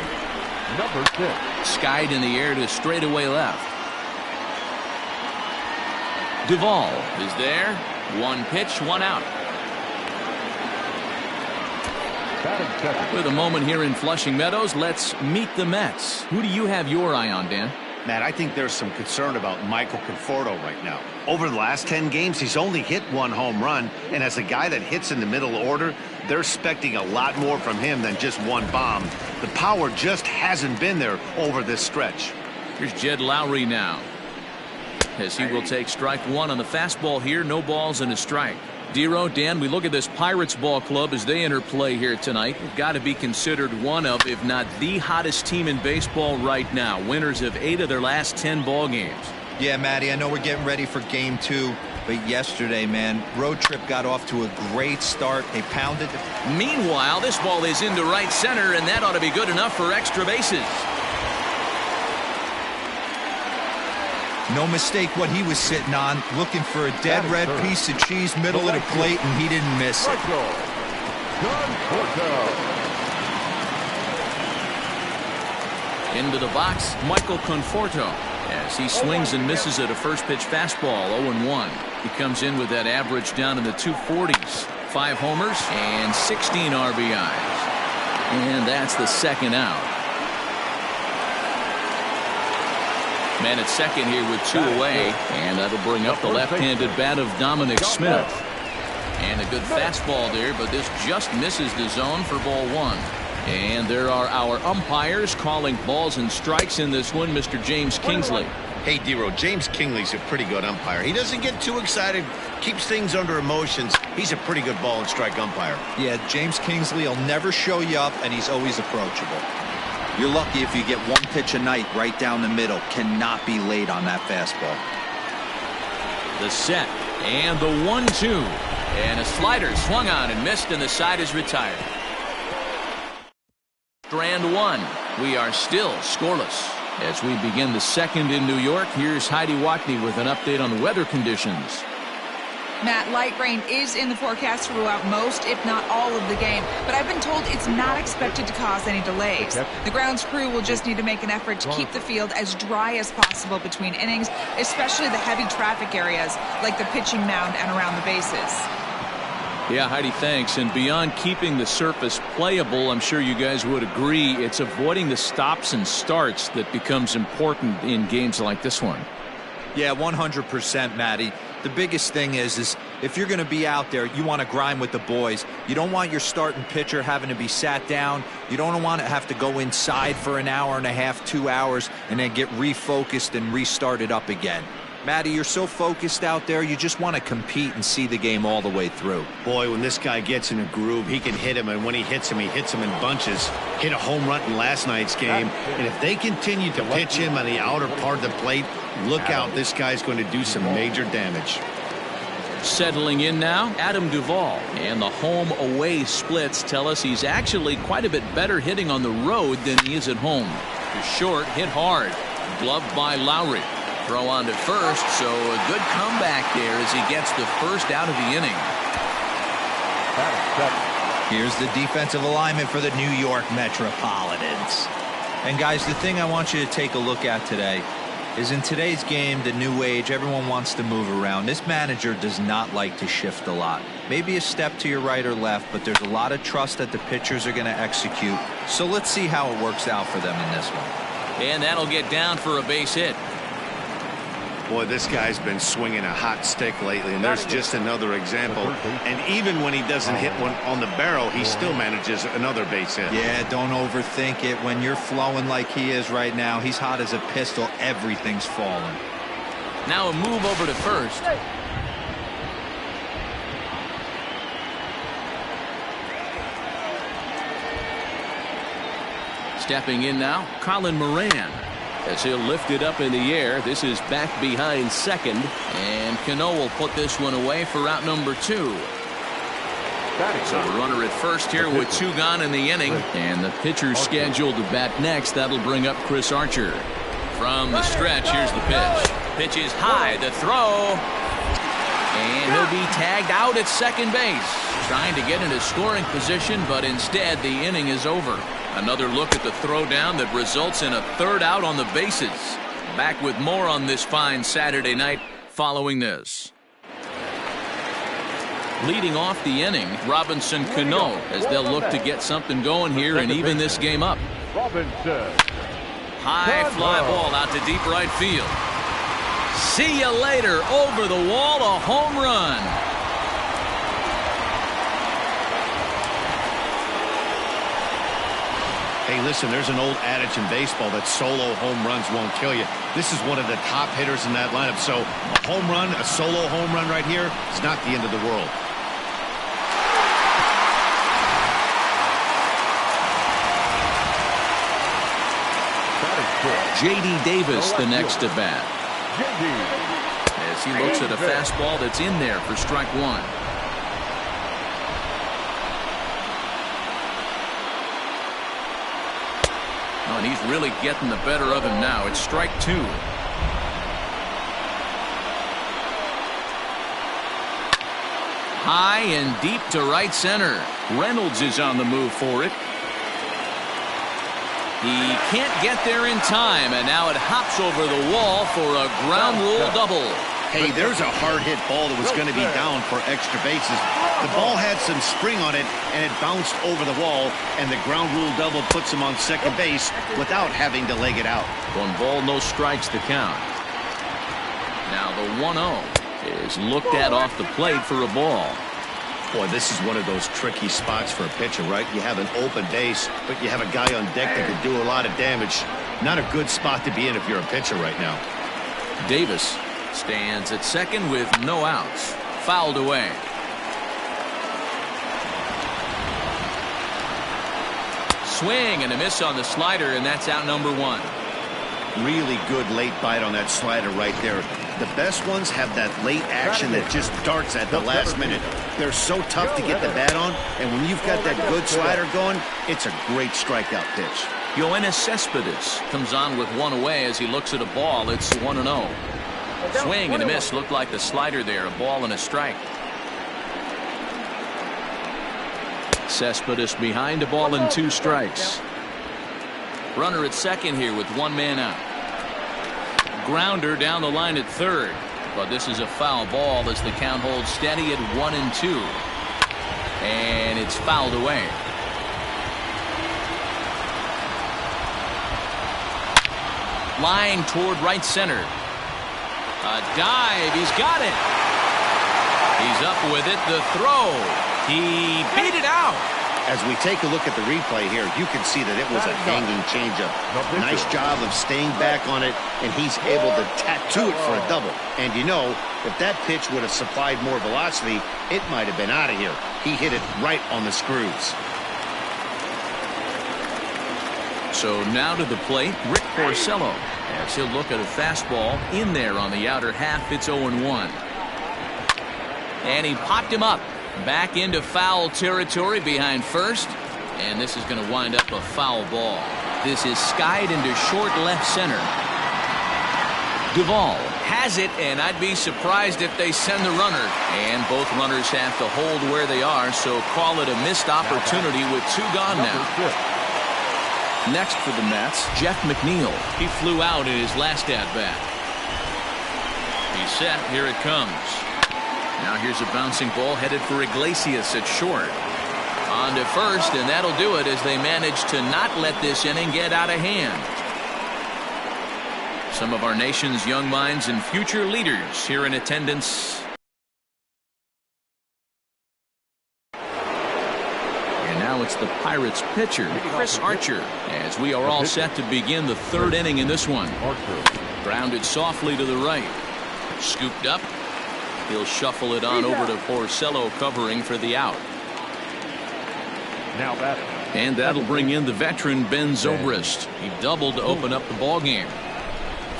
number 6. Skied in the air to straightaway left. Duvall is there. 1 pitch, 1 out. With a moment here in Flushing Meadows, let's meet the Mets. Who do you have your eye on, Dan? Matt, I think there's some concern about Michael Conforto right now. Over the last 10 games, he's only hit 1 home run, and as a guy that hits in the middle order, they're expecting a lot more from him than just 1 bomb. The power just hasn't been there over this stretch. Here's Jed Lowry now, as he will take strike 1 on the fastball here. No balls and a strike. D-Row, Dan, we look at this Pirates ball club as they enter play here tonight. They've got to be considered one of, if not the hottest team in baseball right now. Winners of 8 of their last 10 ball games. Yeah, Matty, I know we're getting ready for game 2, but yesterday, man, road trip got off to a great start. They pounded. Meanwhile, this ball is into right center, and that ought to be good enough for extra bases. No mistake what he was sitting on, looking for a dead red piece of cheese middle of the plate, and he didn't miss it. Into the box, Michael Conforto, as he swings and misses at a first pitch fastball. 0-1. He comes in with that average down in the 240s. 5 homers and 16 RBIs. And that's the second out. Man at second here with 2 away, and that'll bring up the left-handed bat of Dominic Smith. And a good fastball there, but this just misses the zone for ball 1. And there are our umpires calling balls and strikes in this one, Mr. James Kingsley. Hey, D-Row, James Kingley's a pretty good umpire. He doesn't get too excited, keeps things under emotions. He's a pretty good ball and strike umpire. Yeah, James Kingsley will never show you up, and he's always approachable. You're lucky if you get 1 pitch a night right down the middle. Cannot be late on that fastball. The set and the 1-2, and a slider swung on and missed, and the side is retired. Strand 1. We are still scoreless as we begin the second in New York. Here's Heidi Watney with an update on the weather conditions. Matt, light rain is in the forecast throughout most, if not all, of the game, but I've been told it's not expected to cause any delays. The grounds crew will just need to make an effort to keep the field as dry as possible between innings, especially the heavy traffic areas like the pitching mound and around the bases. Yeah, Heidi, thanks. And beyond keeping the surface playable, I'm sure you guys would agree, it's avoiding the stops and starts that becomes important in games like this one. Yeah, 100%, Matty. The biggest thing is if you're going to be out there, you want to grind with the boys. You don't want your starting pitcher having to be sat down. You don't want to have to go inside for an hour and a half, 2 hours, and then get refocused and restarted up again. Matty, you're so focused out there, you just want to compete and see the game all the way through. Boy, when this guy gets in a groove, he can hit him, and when he hits him in bunches. Hit a home run in last night's game, and if they continue to pitch him on the outer part of the plate, look out, this guy's going to do some major damage. Settling in now, Adam Duvall. And the home-away splits tell us he's actually quite a bit better hitting on the road than he is at home. The short hit hard. Gloved by Lowry. Throw on to first, so a good comeback there as he gets the first out of the inning. Here's the defensive alignment for the New York Metropolitans. And guys, the thing I want you to take a look at today is in today's game, the new age, everyone wants to move around. This manager does not like to shift a lot. Maybe a step to your right or left, but there's a lot of trust that the pitchers are going to execute. So let's see how it works out for them in this one. And that'll get down for a base hit. Boy, this guy's been swinging a hot stick lately, and there's just another example. And even when he doesn't hit one on the barrel, he still manages another base hit. Yeah, don't overthink it. When you're flowing like he is right now, he's hot as a pistol. Everything's falling. Now a move over to first. Stepping in now, Colin Moran. As he'll lift it up in the air, this is back behind second, and Cano will put this one away for out number 2. So a runner at first here with 2 gone in the inning, and the pitcher scheduled to bat next. That'll bring up Chris Archer. From the stretch, here's the pitch. Pitch is high, the throw, and he'll be tagged out at second base. Trying to get into scoring position, but instead the inning is over. Another look at the throwdown that results in a third out on the bases. Back with more on this fine Saturday night following this. Leading off the inning, Robinson Cano, as they'll look to get something going here and even this game up. High fly ball out to deep right field. See you later. Over the wall, a home run. Hey, listen, there's an old adage in baseball that solo home runs won't kill you. This is one of the top hitters in that lineup. So a home run, a solo home run right here is not the end of the world. J.D. Davis, the next to bat. As he looks at a fastball that's in there for strike 1. Oh, and he's really getting the better of him now. It's strike 2. High and deep to right center. Reynolds is on the move for it. He can't get there in time, and now it hops over the wall for a ground rule double. Hey, there's a hard hit ball that was going to be down for extra bases. The ball had some spring on it, and it bounced over the wall, and the ground rule double puts him on second base without having to leg it out. 1 ball, no strikes to count. Now the 1-0 is looked at off the plate for a ball. Boy, this is one of those tricky spots for a pitcher, right? You have an open base, but you have a guy on deck that could do a lot of damage. Not a good spot to be in if you're a pitcher right now. Davis stands at second with no outs. Fouled away. Swing and a miss on the slider, and that's out number 1. Really good late bite on that slider right there. The best ones have that late action that just darts at the last minute. They're so tough to get the bat on, and when you've got that good slider going, it's a great strikeout pitch. Yoenis Cespedes comes on with 1 away as he looks at a ball. It's 1-0. Swing and a miss. Looked like the slider there. A ball and a strike. Cespedes behind, a ball and 2 strikes. Runner at second here with 1 man out. Grounder down the line at third, but this is a foul ball as the count holds steady at 1-2. And it's fouled away. Line toward right center. A dive. He's got it. He's up with it. The throw. He beat it out. As we take a look at the replay here, you can see that it was a hanging changeup. Nice job of staying back on it, and he's able to tattoo it for a double. And you know, if that pitch would have supplied more velocity, it might have been out of here. He hit it right on the screws. So now to the plate, Rick Porcello, as he'll look at a fastball in there on the outer half. It's 0-1. And he popped him up. Back into foul territory behind first. And this is going to wind up a foul ball. This is skied into short left center. Duvall has it, and I'd be surprised if they send the runner. And both runners have to hold where they are, so call it a missed opportunity with 2 gone now. Next for the Mets, Jeff McNeil. He flew out in his last at-bat. He's set. Here it comes. Now here's a bouncing ball headed for Iglesias at short. On to first, and that'll do it as they manage to not let this inning get out of hand. Some of our nation's young minds and future leaders here in attendance. And now it's the Pirates pitcher, Chris Archer, as we are all set to begin the 3rd inning in this one. Grounded softly to the right. Scooped up. He'll shuffle it on over to Porcello, covering for the out. Now that. And that'll bring in the veteran Ben Zobrist. He doubled to open up the ball game.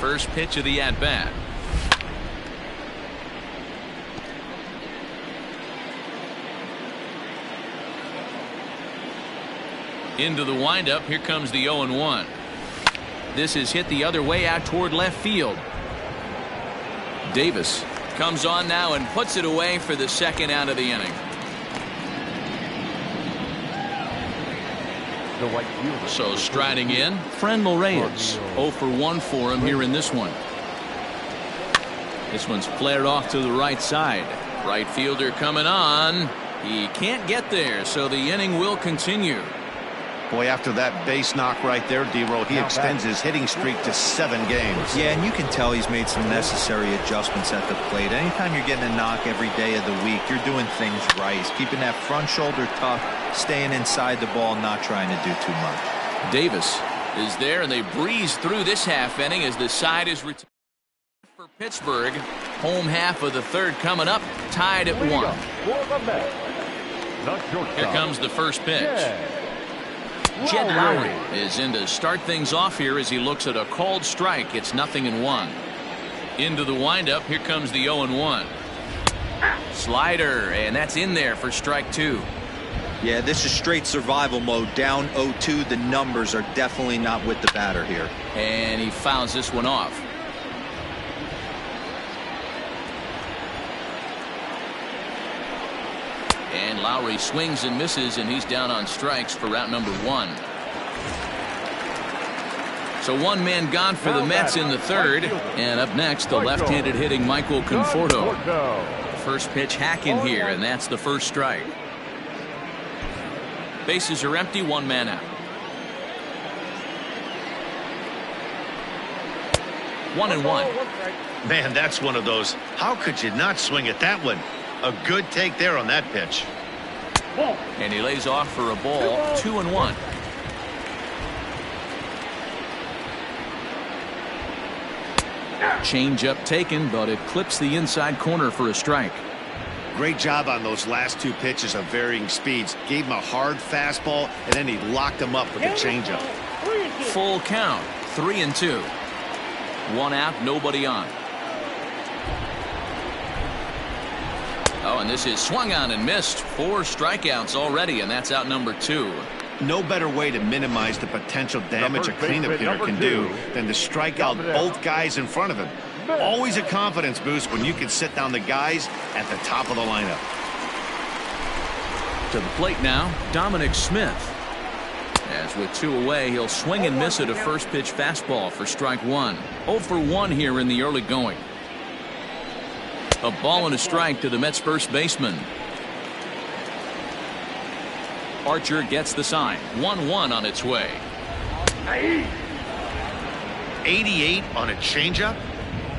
First pitch of the at-bat. Into the windup. Here comes the 0-1. This is hit the other way out toward left field. Davis comes on now and puts it away for the 2nd out of the inning. So striding in, Franmil Reyes. 0 for 1 for him here in this one. This one's flared off to the right side. Right fielder coming on. He can't get there, so the inning will continue. Boy, after that base knock right there, D-Roll, he extends his hitting streak to 7 games. Yeah, and you can tell he's made some necessary adjustments at the plate. Anytime you're getting a knock every day of the week, you're doing things right. He's keeping that front shoulder tough, staying inside the ball, not trying to do too much. Davis is there, and they breeze through this half inning as the side is retired for Pittsburgh. Home half of the 3rd coming up, tied at 1. Here comes the first pitch. Jed Lowry is in to start things off here as he looks at a called strike. It's 0-1. Into the windup. Here comes the 0-1. Slider, and that's in there for strike 2. Yeah, this is straight survival mode. Down 0-2. The numbers are definitely not with the batter here. And he fouls this one off. And Lowry swings and misses, and he's down on strikes for route number 1. So 1 man gone for the Mets in the 3rd. And up next, the left-handed hitting Michael Conforto. First pitch hacking here, and that's the first strike. Bases are empty, 1 man out. 1-1. Man, that's one of those. How could you not swing at that one? A good take there on that pitch. And he lays off for a ball. 2-1. Change up taken, but it clips the inside corner for a strike. Great job on those last 2 pitches of varying speeds. Gave him a hard fastball, and then he locked him up with a changeup. Full count. 3-2. 1 out, nobody on. Oh, and this is swung on and missed. 4 strikeouts already, and that's out number 2. No better way to minimize the potential damage a cleanup hitter can do than to strike out both guys in front of him. Always a confidence boost when you can sit down the guys at the top of the lineup. To the plate now, Dominic Smith. As with 2 away, he'll swing and miss at a first pitch fastball for strike 1. 0 for 1 here in the early going. A ball and a strike to the Mets first baseman. Archer gets the sign. 1-1 on its way. 88 on a changeup?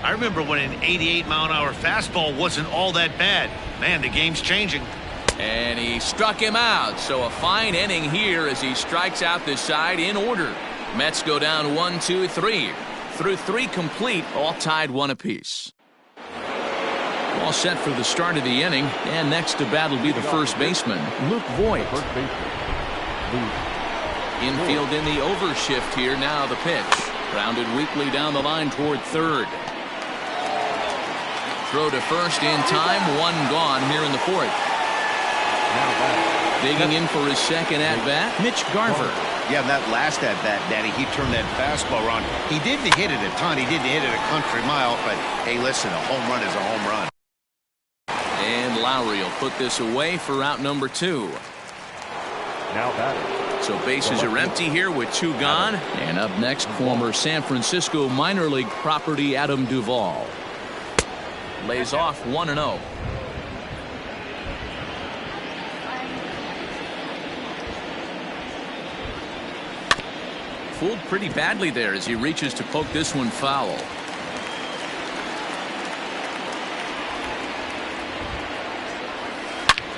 I remember when an 88-mile-an-hour fastball wasn't all that bad. Man, the game's changing. And he struck him out. So a fine inning here as he strikes out this side in order. Mets go down 1-2-3. Through 3 complete, all tied 1 apiece. All set for the start of the inning. And next to bat will be the first baseman, Luke Voigt. Infield in the overshift here. Now the pitch. Grounded weakly down the line toward third. Throw to first in time. 1 gone here in the 4th. Digging in for his second at-bat, Mitch Garver. Yeah, that last at-bat, Daddy, he turned that fastball around. He didn't hit it a ton. He didn't hit it a country mile. But, hey, listen, a home run is a home run. And Lowry will put this away for out number 2. Now batter. So bases are empty here with 2 gone. And up next, former San Francisco minor league property Adam Duvall. Lays off 1-0. Fooled pretty badly there as he reaches to poke this one foul.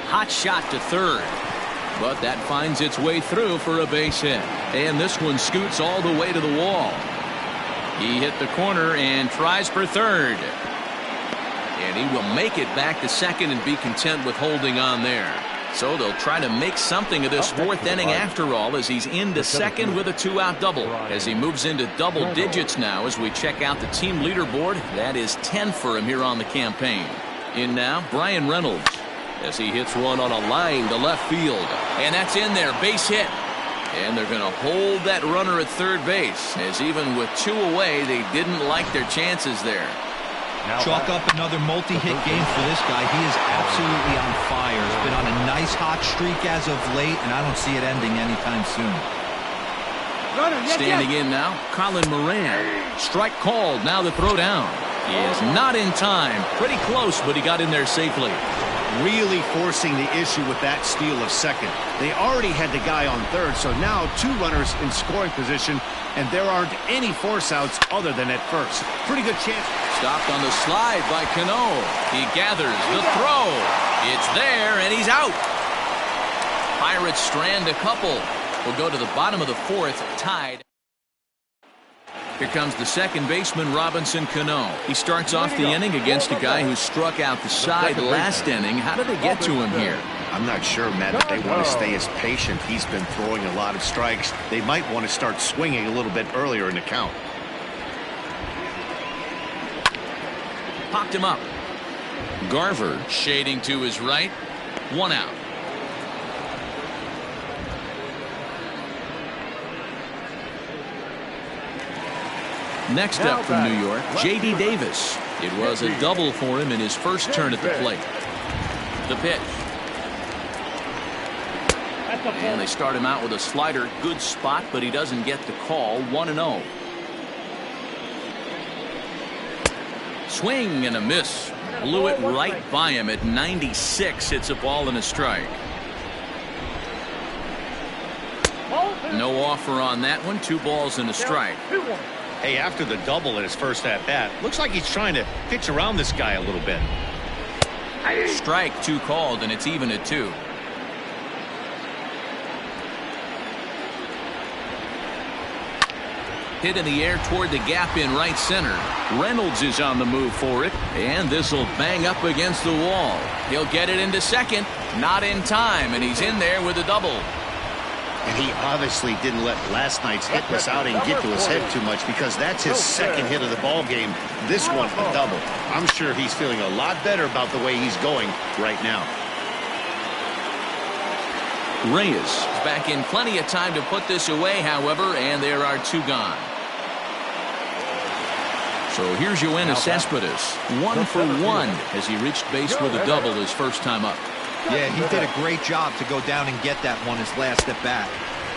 Hot shot to third. But that finds its way through for a base hit. And this one scoots all the way to the wall. He hit the corner and tries for third. And he will make it back to second and be content with holding on there. So they'll try to make something of this 4th inning after all as he's into second with a 2-out double. As he moves into double digits now as we check out the team leaderboard. That is 10 for him here on the campaign. In now, Brian Reynolds. As he hits one on a line to left field. And that's in there, base hit. And they're going to hold that runner at third base. As even with 2 away, they didn't like their chances there. Chalk up another multi-hit game for this guy. He is absolutely on fire. He's been on a nice hot streak as of late, and I don't see it ending anytime soon. Standing in now, Colin Moran. Strike called, now the throw down. He is not in time. Pretty close, but he got in there safely. Really forcing the issue with that steal of second. They already had the guy on third, so now 2 runners in scoring position, and there aren't any force outs other than at first. Pretty good chance. Stopped on the slide by Cano. He gathers the throw. It's there, and he's out. Pirates strand a couple. We'll go to the bottom of the 4th, tied. Here comes the second baseman, Robinson Cano. He starts off the inning against a guy who struck out the side last inning. How did they get to him here? I'm not sure, Matt, if they want to stay as patient. He's been throwing a lot of strikes. They might want to start swinging a little bit earlier in the count. Popped him up. Garver shading to his right. 1 out. Next up from New York, J.D. Davis. It was a double for him in his first turn at the plate. The pitch. And they start him out with a slider. Good spot, but he doesn't get the call. 1-0. Swing and a miss. Blew it right by him at 96. It's a ball and a strike. No offer on that one. 2 balls and a strike. Hey, after the double in his first at-bat, looks like he's trying to pitch around this guy a little bit. Strike 2 called, and it's even at 2. Hit in the air toward the gap in right center. Reynolds is on the move for it, and this will bang up against the wall. He'll get it into second. Not in time, and he's in there with a double. And he obviously didn't let last night's hitless outing get to his head too much, because that's his second hit of the ball game. This one a double. I'm sure he's feeling a lot better about the way he's going right now. Reyes is back in plenty of time to put this away, however, and there are 2 gone. So here's Yoenis Cespedes, 1 for 1 as he reached base with a double his first time up. Yeah, he did a great job to go down and get that one his last at bat.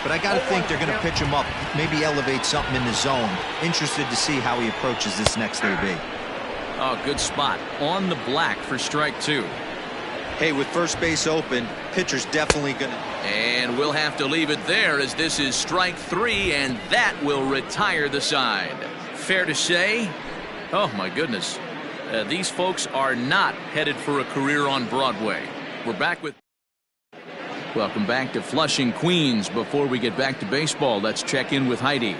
But I got to think they're going to pitch him up, maybe elevate something in the zone. Interested to see how he approaches this next AB. Oh, good spot. On the black for strike 2. Hey, with first base open, pitcher's definitely going to. And we'll have to leave it there as this is strike 3, and that will retire the side. Fair to say, oh my goodness, these folks are not headed for a career on Broadway. We're back with. Welcome back to Flushing, Queens. Before we get back to baseball, let's check in with Heidi.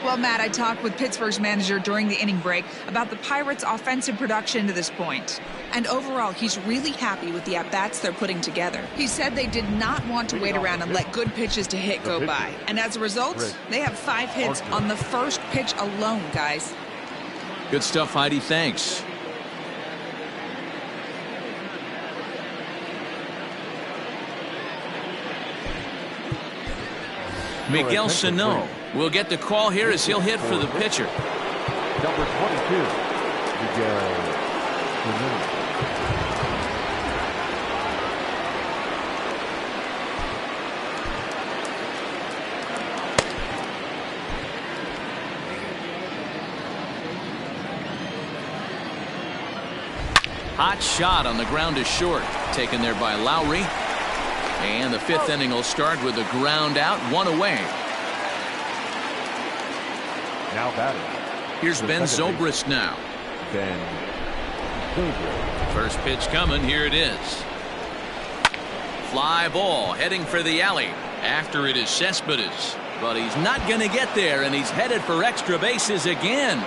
Well, Matt, I talked with Pittsburgh's manager during the inning break about the Pirates' offensive production to this point. And overall, he's really happy with the at-bats they're putting together. He said they did not want to wait around and let good pitches to hit go by. And as a result, they have 5 hits on the first pitch alone, guys. Good stuff, Heidi. Thanks. Miguel Sano will get the call here as he'll hit for the pitcher. Number 22, Miguel Sano. Hot shot on the ground is short. Taken there by Lowry. And the 5th inning will start with a ground out, 1 away. Now batting. Here's Ben Zobrist now. Ben Zobrist. First pitch coming. Here it is. Fly ball heading for the alley. After it is Cespedes. But he's not going to get there, and he's headed for extra bases again.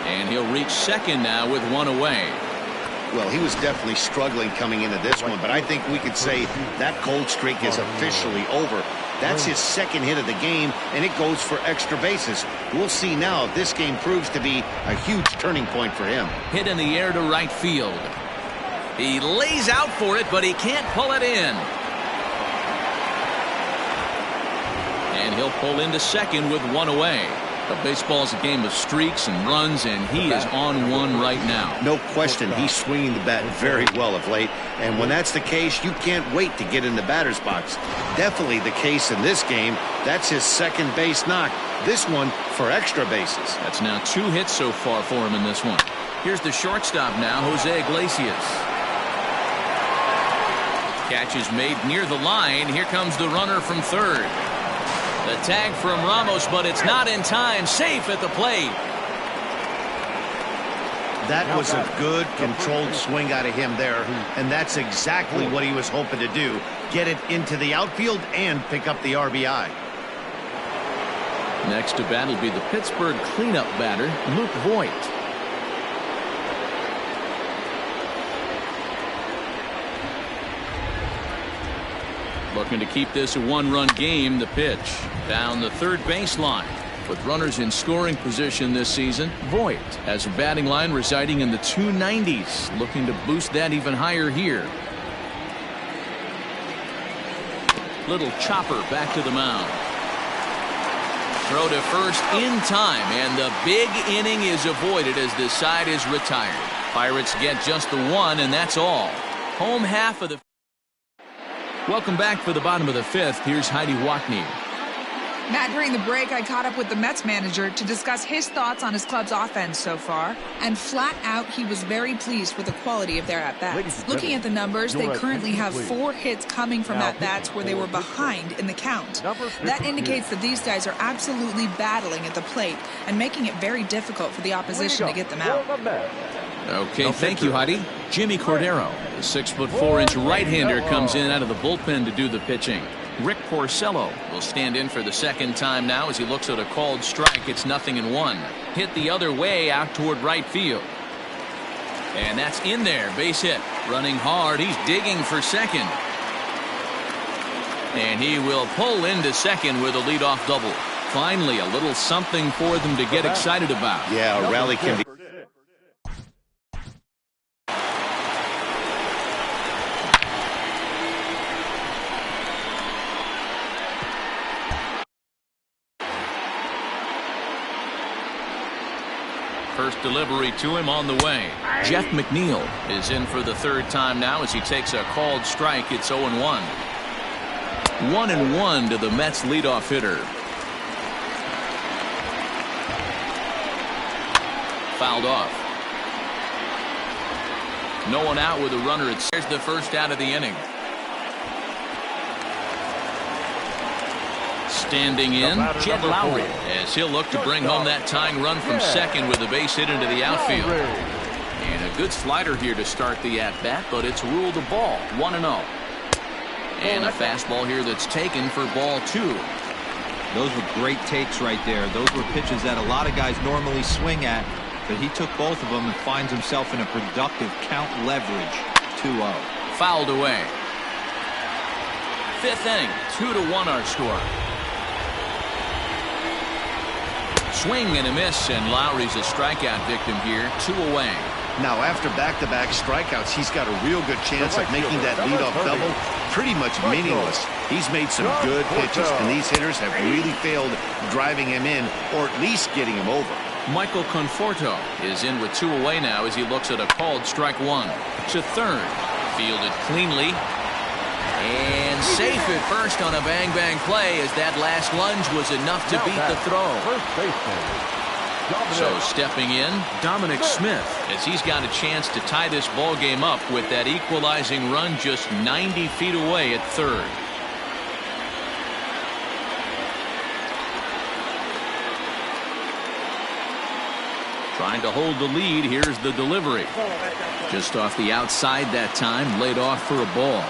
And he'll reach second now with 1 away. Well, he was definitely struggling coming into this one, but I think we could say that cold streak is officially over. That's his 2nd hit of the game, and it goes for extra bases. We'll see now if this game proves to be a huge turning point for him. Hit in the air to right field. He lays out for it, but he can't pull it in. And he'll pull into second with 1 away. But baseball's a game of streaks and runs, and he is on one right now. No question, he's swinging the bat very well of late. And when that's the case, you can't wait to get in the batter's box. Definitely the case in this game. That's his 2nd base knock. This one for extra bases. That's now 2 hits so far for him in this one. Here's the shortstop now, Jose Iglesias. Catch is made near the line. Here comes the runner from third. The tag from Ramos, but it's not in time. Safe at the plate. That was a good, controlled swing out of him there, and that's exactly what he was hoping to do. Get it into the outfield and pick up the RBI. Next to bat will be the Pittsburgh cleanup batter, Luke Voigt. Looking to keep this a 1-run game. The pitch down the third baseline. With runners in scoring position this season, Voigt has a batting line residing in the 290s. Looking to boost that even higher here. Little chopper back to the mound. Throw to first in time, and the big inning is avoided as this side is retired. Pirates get just the 1, and that's all. Home half of the. Welcome back for the bottom of the 5th. Here's Heidi Watney. Matt, during the break, I caught up with the Mets manager to discuss his thoughts on his club's offense so far. And flat out, he was very pleased with the quality of their at-bats. Looking at the numbers, they currently have 4 hits coming from at-bats where they were behind in the count. That indicates that these guys are absolutely battling at the plate and making it very difficult for the opposition to get them out. Okay, thank you, Heidi. Jimmy Cordero, the 6'4" right-hander, comes in out of the bullpen to do the pitching. Rick Porcello will stand in for the 2nd time now as he looks at a called strike. It's 0-1. Hit the other way out toward right field. And that's in there. Base hit. Running hard. He's digging for second. And he will pull into second with a leadoff double. Finally, a little something for them to get excited about. Yeah, a rally can be. First delivery to him on the way. Jeff McNeil is in for the 3rd time now as he takes a called strike. It's 0-1. 1-1 to the Mets leadoff hitter. Fouled off. No one out with a runner. It's the first out of the inning. Standing in, Jed Lowry, as he'll look to bring home that tying run from second with a base hit into the outfield. And a good slider here to start the at-bat, but it's ruled a ball, 1-0. And a fastball here that's taken for ball 2. Those were great takes right there. Those were pitches that a lot of guys normally swing at, but he took both of them and finds himself in a productive count leverage. 2-0. Fouled away. 5th inning, 2-1 our score. Swing and a miss, and Lowry's a strikeout victim here. 2 away. Now, after back-to-back strikeouts, he's got a real good chance of making that leadoff double pretty much meaningless. He's made some good pitches, and these hitters have really failed driving him in or at least getting him over. Michael Conforto is in with 2 away now as he looks at a called strike 1. To third. Fielded cleanly. And safe at first on a bang-bang play as that last lunge was enough to beat the throw. So stepping in, Dominic Smith, as he's got a chance to tie this ball game up with that equalizing run just 90 feet away at third. Trying to hold the lead. Here's the delivery. Just off the outside that time, laid off for a ball.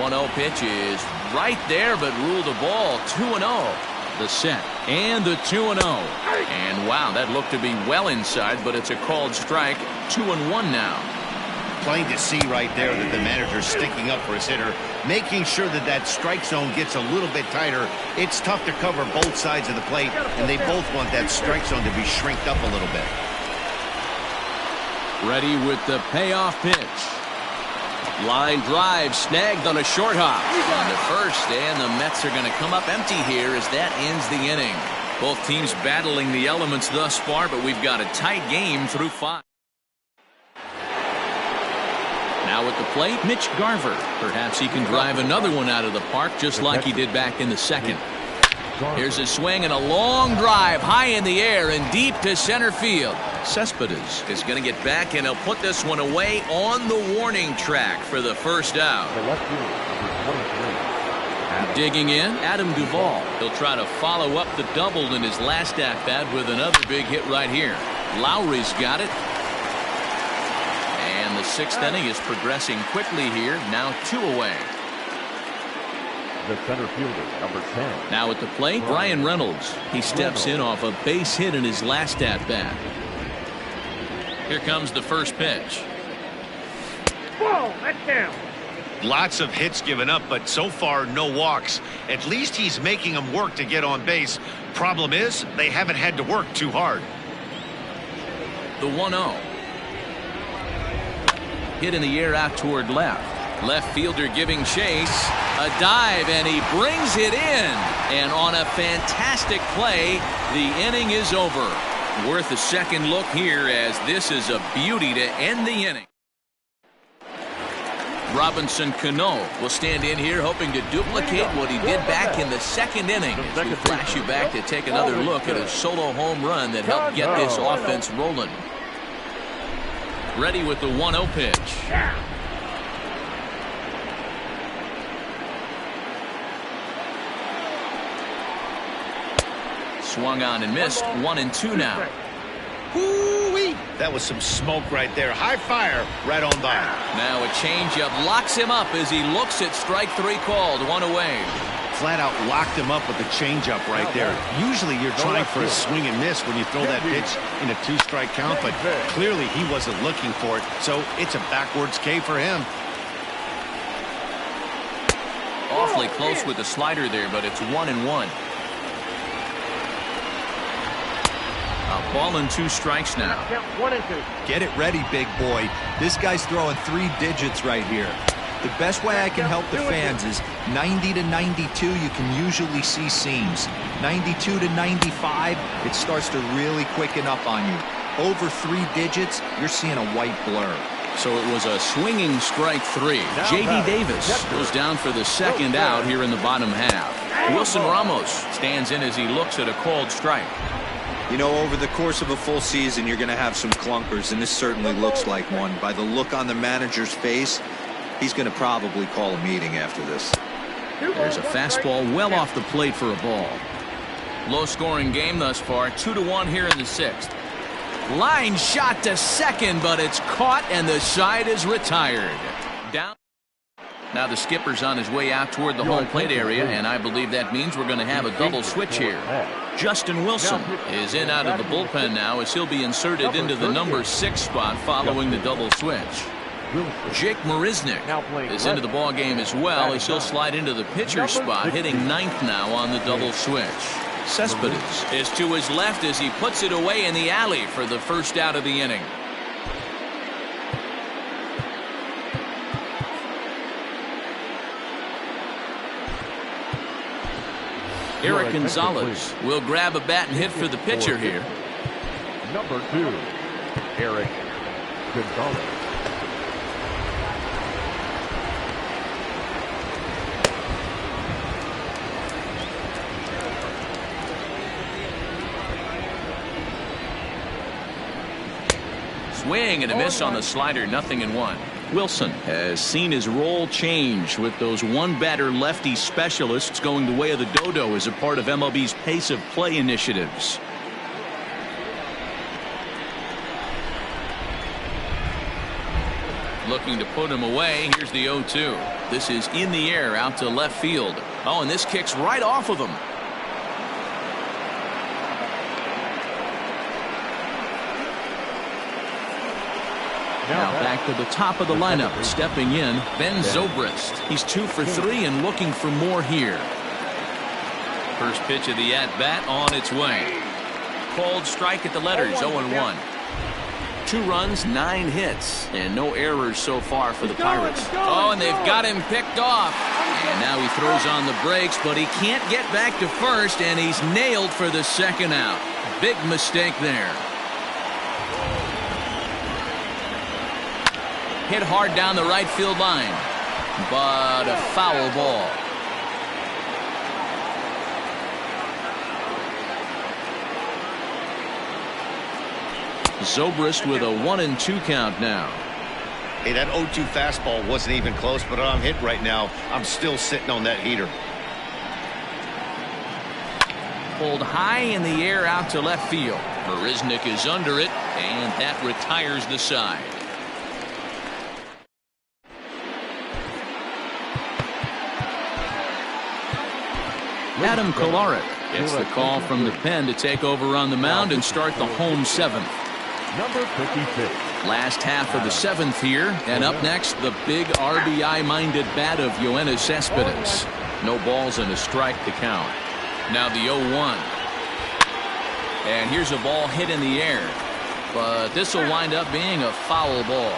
1-0 pitch is right there, but ruled a ball. 2-0. The set and the 2-0. And wow, that looked to be well inside, but it's a called strike. 2-1 now. Plain to see right there that the manager's sticking up for his hitter, making sure that that strike zone gets a little bit tighter. It's tough to cover both sides of the plate, and they both want that strike zone to be shrinked up a little bit. Ready with the payoff pitch. Line drive snagged on a short hop on the first, and the Mets are going to come up empty here as that ends the inning. Both teams battling the elements thus far, but we've got a tight game through 5. Now at the plate, Mitch Garver. Perhaps he can drive another one out of the park just like he did back in the second. Here's a swing and a long drive high in the air and deep to center field. Cespedes is going to get back, and he'll put this one away on the warning track for the first out. Digging in, Adam Duvall. He'll try to follow up the double in his last at-bat with another big hit right here. Lowry's got it. And the 6th inning is progressing quickly here. Now 2 away. The center fielder, number 10. Now at the plate, Brian Reynolds. He steps in off a base hit in his last at-bat. Here comes the first pitch. Whoa, that's down. Lots of hits given up, but so far no walks. At least he's making them work to get on base. Problem is, they haven't had to work too hard. The 1-0. Hit in the air out toward left. Left fielder giving chase. A dive, and he brings it in. And on a fantastic play, the inning is over. Worth a second look here, as this is a beauty to end the inning. Robinson Cano will stand in here hoping to duplicate what he did back in the second inning. As we flash you back to take another look at a solo home run that helped get this offense rolling. Ready with the 1-0 pitch. Swung on and missed. 1-2 now. Woo-wee. That was some smoke right there. High fire right on by. Now a changeup locks him up as he looks at strike 3 called. 1 away. Flat out locked him up with a changeup right there. Usually you're trying for a swing and miss when you throw that pitch in a 2-strike count, but clearly he wasn't looking for it, so it's a backwards K for him. Awfully close with the slider there, but it's 1-1. A ball and 2 strikes now. 1 and 2. Get it ready, big boy. This guy's throwing 3 digits right here. The best way I can help the fans is 90 to 92, you can usually see seams. 92 to 95, it starts to really quicken up on you. Over 3 digits, you're seeing a white blur. So it was a swinging strike 3. J.D. Davis goes down for the second out here in the bottom half. Wilson Ramos stands in as he looks at a called strike. You know, over the course of a full season, you're going to have some clunkers, and this certainly looks like one. By the look on the manager's face, he's going to probably call a meeting after this. There's a fastball well off the plate for a ball. Low-scoring game thus far, 2-1 here in the 6th. Line shot to second, but it's caught, and the side is retired. Down. Now the skipper's on his way out toward the home plate area, and I believe that means we're going to have a double switch here. Justin Wilson is in out of the bullpen now as he'll be inserted into the number 6 spot following the double switch. Jake Marisnick is into the ball game as well as he'll slide into the pitcher spot, hitting 9th now on the double switch. Cespedes is to his left as he puts it away in the alley for the first out of the inning. Eric Gonzalez will grab a bat and hit for the pitcher here. Number 2, Eric Gonzalez. Swing and a miss on the slider, 0-1. Wilson has seen his role change with those one-batter lefty specialists going the way of the dodo as a part of MLB's pace of play initiatives. Looking to put him away. Here's the 0-2. This is in the air out to left field. Oh, and this kicks right off of him. Now back to the top of the lineup. Stepping in, Ben Zobrist. He's 2 for 3 and looking for more here. First pitch of the at-bat on its way. Called strike at the letters, 0-1. 2 runs, 9 hits, and no errors so far for the Pirates. Oh, and they've got him picked off. And now he throws on the brakes, but he can't get back to first, and he's nailed for the second out. Big mistake there. Hit hard down the right field line, but a foul ball. Zobrist with a 1-2 count now. Hey, that 0-2 fastball wasn't even close, but I'm hit right now. I'm still sitting on that heater. Pulled high in the air out to left field. Marisnick is under it, and that retires the side. Adam Kolarek gets the call from the pen to take over on the mound and start the home 7th. Number 56. Last half of the 7th here, and up next the big RBI-minded bat of Yoenis Cespedes. No balls and a strike to count. Now the 0-1. And here's a ball hit in the air, but this will wind up being a foul ball.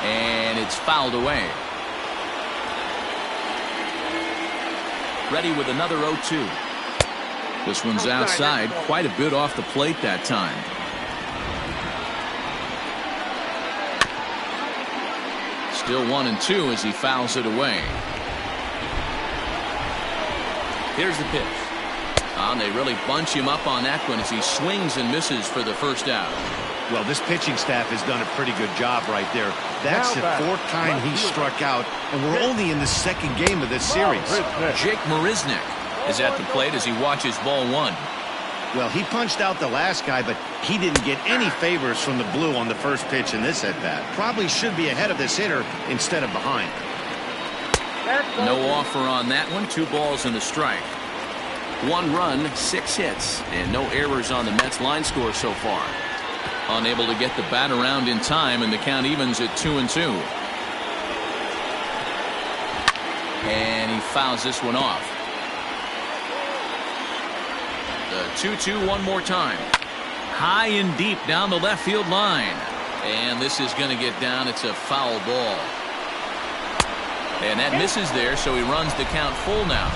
And it's fouled away. Ready with another 0-2. This one's outside, quite a bit off the plate that time. Still 1-2 as he fouls it away. Here's the pitch. And they really bunch him up on that one as he swings and misses for the first out. Well, this pitching staff has done a pretty good job right there. That's the 4th time he struck out, and we're only in the 2nd game of this series. Jake Marisnick is at the plate as he watches ball 1. Well, he punched out the last guy, but he didn't get any favors from the blue on the first pitch in this at-bat. Probably should be ahead of this hitter instead of behind. No offer on that one. 2 balls and a strike. 1 run, 6 hits, and no errors on the Mets line score so far. Unable to get the bat around in time, and the count evens at 2-2. And he fouls this one off. The 2-2 one more time. High and deep down the left field line. And this is going to get down. It's a foul ball. And that misses there, so he runs the count full now.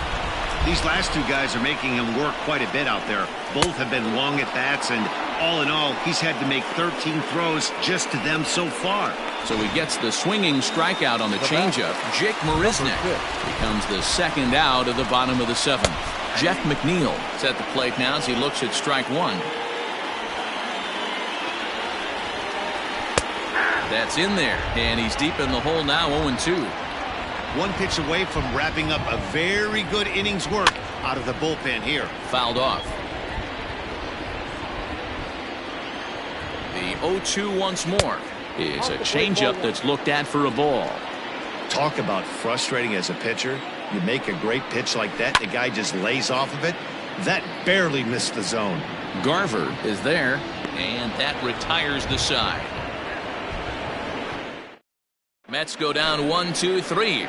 These last 2 guys are making him work quite a bit out there. Both have been long at bats, and all in all, he's had to make 13 throws just to them so far. So he gets the swinging strikeout on the changeup. Jake Marisnick becomes the second out of the bottom of the seventh. Jeff McNeil is at the plate now as he looks at strike one. That's in there, and he's deep in the hole now, 0-2. One pitch away from wrapping up a very good innings work out of the bullpen here. Fouled off. The 0-2 once more is a changeup that's looked at for a ball. Talk about frustrating as a pitcher. You make a great pitch like that, the guy just lays off of it. That barely missed the zone. Garver is there, and that retires the side. Mets go down 1-2-3.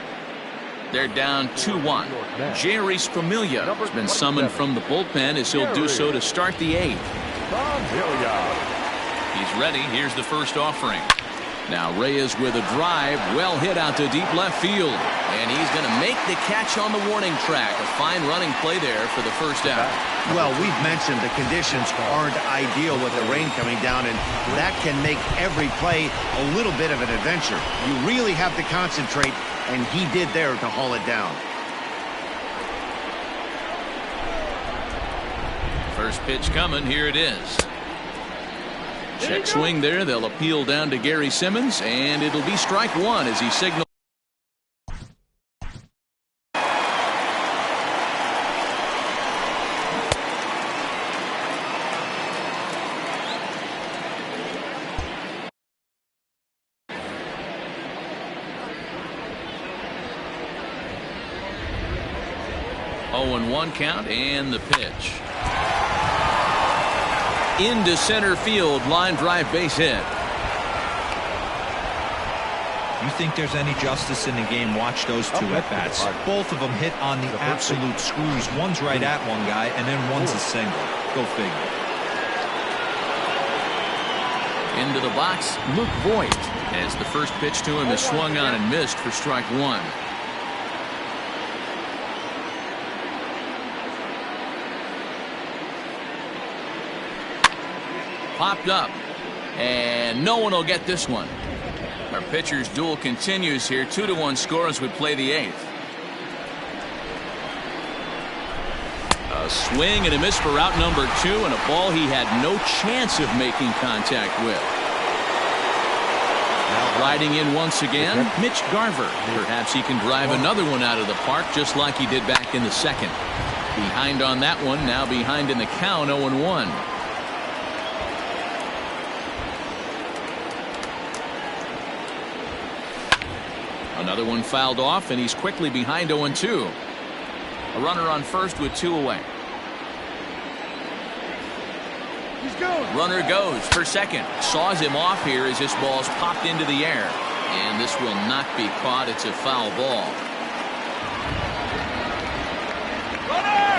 They're down 2-1. Jerry Spramilia has been summoned from the bullpen as he'll do so to start the eighth. He's ready. Here's the first offering. Now Reyes with a drive, well hit out to deep left field, and he's going to make the catch on the warning track. A fine running play there for the first out. Well, we've mentioned the conditions aren't ideal with the rain coming down, and that can make every play a little bit of an adventure. You really have to concentrate, and he did there to haul it down. First pitch coming. Here it is. Check swing there. They'll appeal down to Gary Simmons, and it'll be strike one as he signals. Oh, and 1 count, and the pitch. Into center field, line drive, base hit. You think there's any justice in the game? Watch those two at-bats. Both of them hit on the absolute screws. One's right at one guy, and then one's a single. Go figure. Into the box, Luke Voigt, as the first pitch to him is swung on and missed for strike one. Popped up, and no one will get this one. Our pitcher's duel continues here. 2-1 score as we play the eighth. A swing and a miss for out number 2, and a ball he had no chance of making contact with. Now riding in once again, Mitch Garver. Perhaps he can drive another one out of the park just like he did back in the second. Behind on that one, now behind in the count, 0-1. Another one fouled off, and he's quickly behind 0-2. A runner on first with 2 away. He's going. Runner goes for second. Saws him off here as this ball's popped into the air. And this will not be caught. It's a foul ball.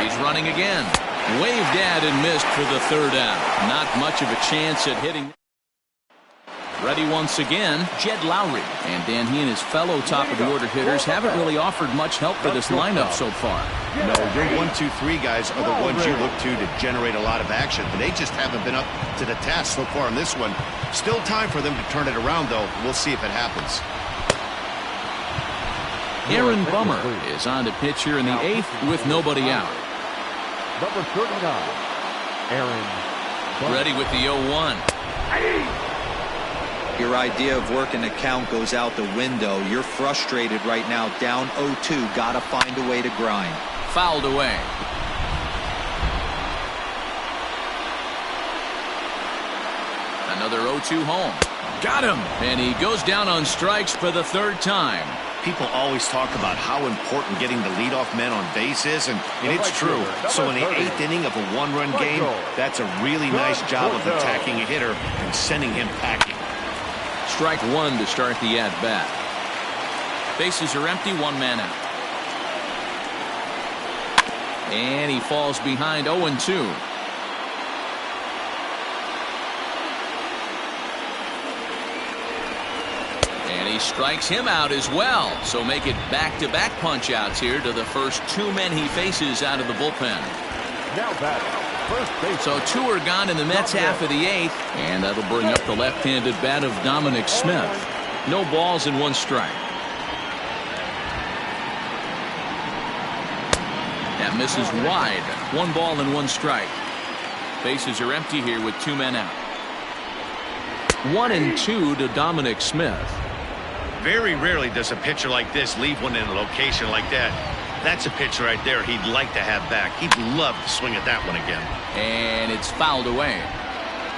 He's running again. Waved at and missed for the third out. Not much of a chance at hitting. Ready once again, Jed Lowry. And Dan, he and his fellow top-of-the-order hitters haven't really offered much help for this lineup so far. No, your 1-2-3 guys are the ones you look to generate a lot of action. But they just haven't been up to the task so far in this one. Still time for them to turn it around, though. We'll see if it happens. Aaron Bummer is on to pitch here in the eighth with nobody out. Number 39, Aaron Bummer. Ready with the 0-1. Your idea of working the count goes out the window. You're frustrated right now, down 0-2. Got to find a way to grind. Fouled away. Another 0-2 home. Got him. And he goes down on strikes for the third time. People always talk about how important getting the leadoff man on base is, and it's true. So in the 8th inning of a one-run game, that's a really nice job of attacking a hitter and sending him packing. Strike one to start the at-bat. Bases are empty, 1 man out. And he falls behind 0-2. And he strikes him out as well. So make it back-to-back punch-outs here to the first 2 men he faces out of the bullpen. Now batting, So 2 are gone in the Mets half of the 8th, and that'll bring up the left-handed bat of Dominic Smith. No balls and 1 strike. That misses wide. 1 ball and 1 strike. Bases are empty here with 2 men out. 1-2 to Dominic Smith. Very rarely does a pitcher like this leave one in a location like that. That's a pitcher right there he'd like to have back. He'd love to swing at that one again. And it's fouled away.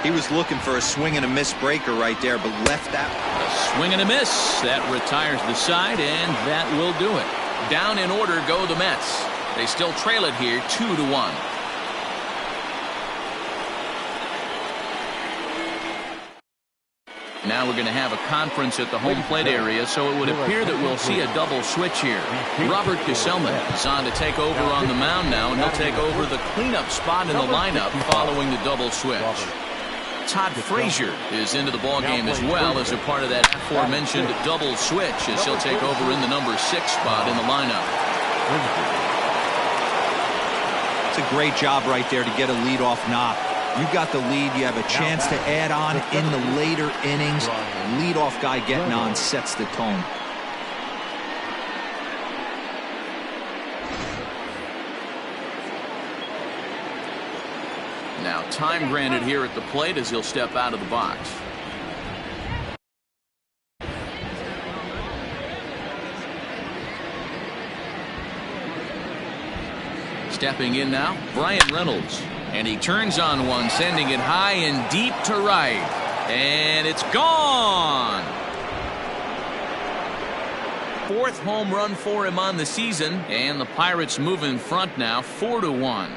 He was looking for a swing and a miss breaker right there, but left that. A swing and a miss. That retires the side, and that will do it. Down in order go the Mets. They still trail it here 2-1. Now we're going to have a conference at the home plate area, so it would appear that we'll see a double switch here. Robert Gesellman is on to take over on the mound now, and he'll take over the cleanup spot in the lineup following the double switch. Todd Frazier is into the ballgame as well as a part of that aforementioned double switch, as he'll take over in the number 6 spot in the lineup. It's a great job right there to get a leadoff knock. You got the lead. You have a chance to add on in the later innings. Leadoff guy getting on sets the tone. Now time granted here at the plate as he'll step out of the box. Stepping in now, Brian Reynolds. And he turns on one, sending it high and deep to right. And it's gone. 4th home run for him on the season. And the Pirates move in front now 4-1.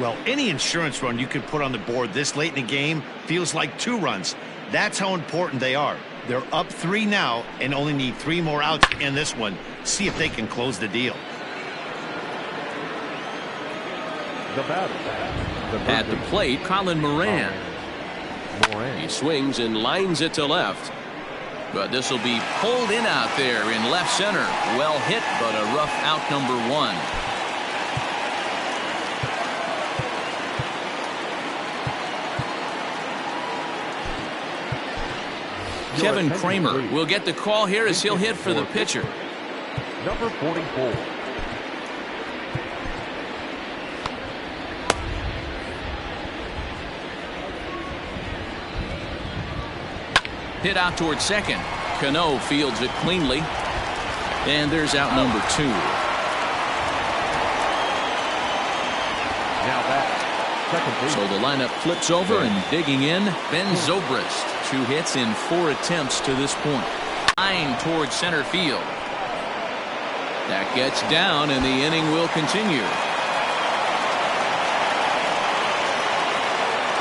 Well, any insurance run you could put on the board this late in the game feels like 2 runs. That's how important they are. They're up 3 now and only need 3 more outs in this one. See if they can close the deal. At the plate, Colin Moran. He swings and lines it to left. But this will be pulled in out there in left center. Well hit, but a rough out number 1. Kevin Kramer will get the call here as he'll hit for the pitcher. Number 44. Hit out towards second. Cano fields it cleanly. And there's out number 2. Now back. So the lineup flips over and digging in, Ben Zobrist. 2 hits in 4 attempts to this point. Line towards center field. That gets down and the inning will continue.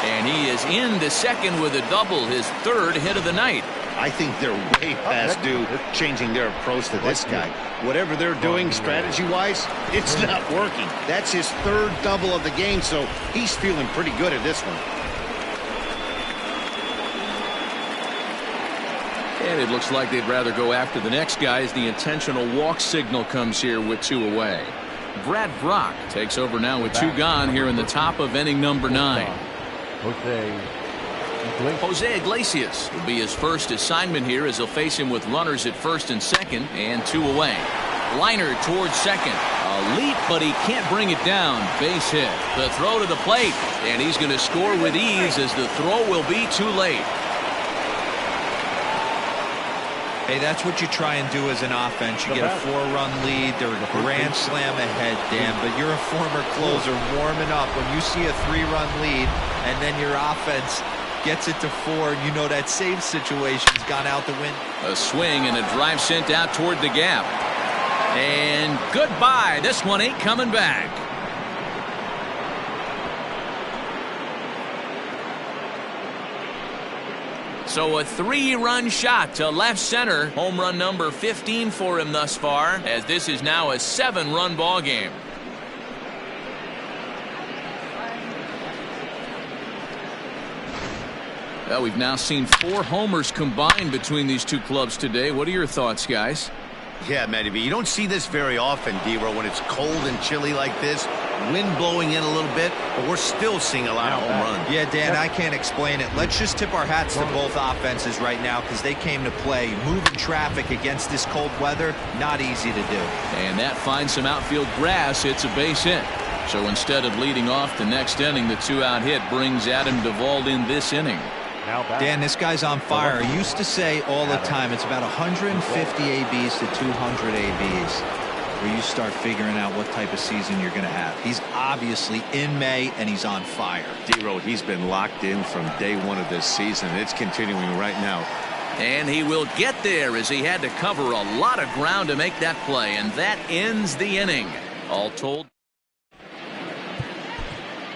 And he is into second with a double, his 3rd hit of the night. I think they're way past due changing their approach to this guy. Whatever they're doing strategy-wise, it's not working. That's his 3rd double of the game, so he's feeling pretty good at this one. And it looks like they'd rather go after the next guy as the intentional walk signal comes here with 2 away. Brad Brock takes over now with 2 gone here in the top of inning number 9. Jose Iglesias will be his first assignment here as he'll face him with runners at first and second and 2 away. Liner towards second. A leap, but he can't bring it down. Base hit. The throw to the plate. And he's going to score with ease as the throw will be too late. Hey, that's what you try and do as an offense. You get a 4-run lead. They're a grand slam ahead, Dan. But you're a former closer warming up. When you see a 3-run lead and then your offense gets it to 4, and you know that save situation's gone out the window. A swing and a drive sent out toward the gap. And goodbye. This one ain't coming back. So a 3-run shot to left center. Home run number 15 for him thus far, as this is now a 7-run ball game. Well, we've now seen 4 homers combined between these 2 clubs today. What are your thoughts, guys? Yeah, Matty B, you don't see this very often, D-Row, when it's cold and chilly like this. Wind blowing in a little bit, but we're still seeing a lot of home runs. Yeah, Dan, I can't explain it. Let's just tip our hats to both offenses right now because they came to play. Moving traffic against this cold weather, not easy to do. And that finds some outfield grass. It's a base hit. So instead of leading off the next inning, the 2-out hit brings Adam Duvall in this inning. Dan, this guy's on fire. I used to say all the time it's about 150 ABs to 200 ABs where you start figuring out what type of season you're going to have. He's obviously in May, and he's on fire. D-Row, he's been locked in from day one of this season. It's continuing right now. And he will get there as he had to cover a lot of ground to make that play, and that ends the inning. All told,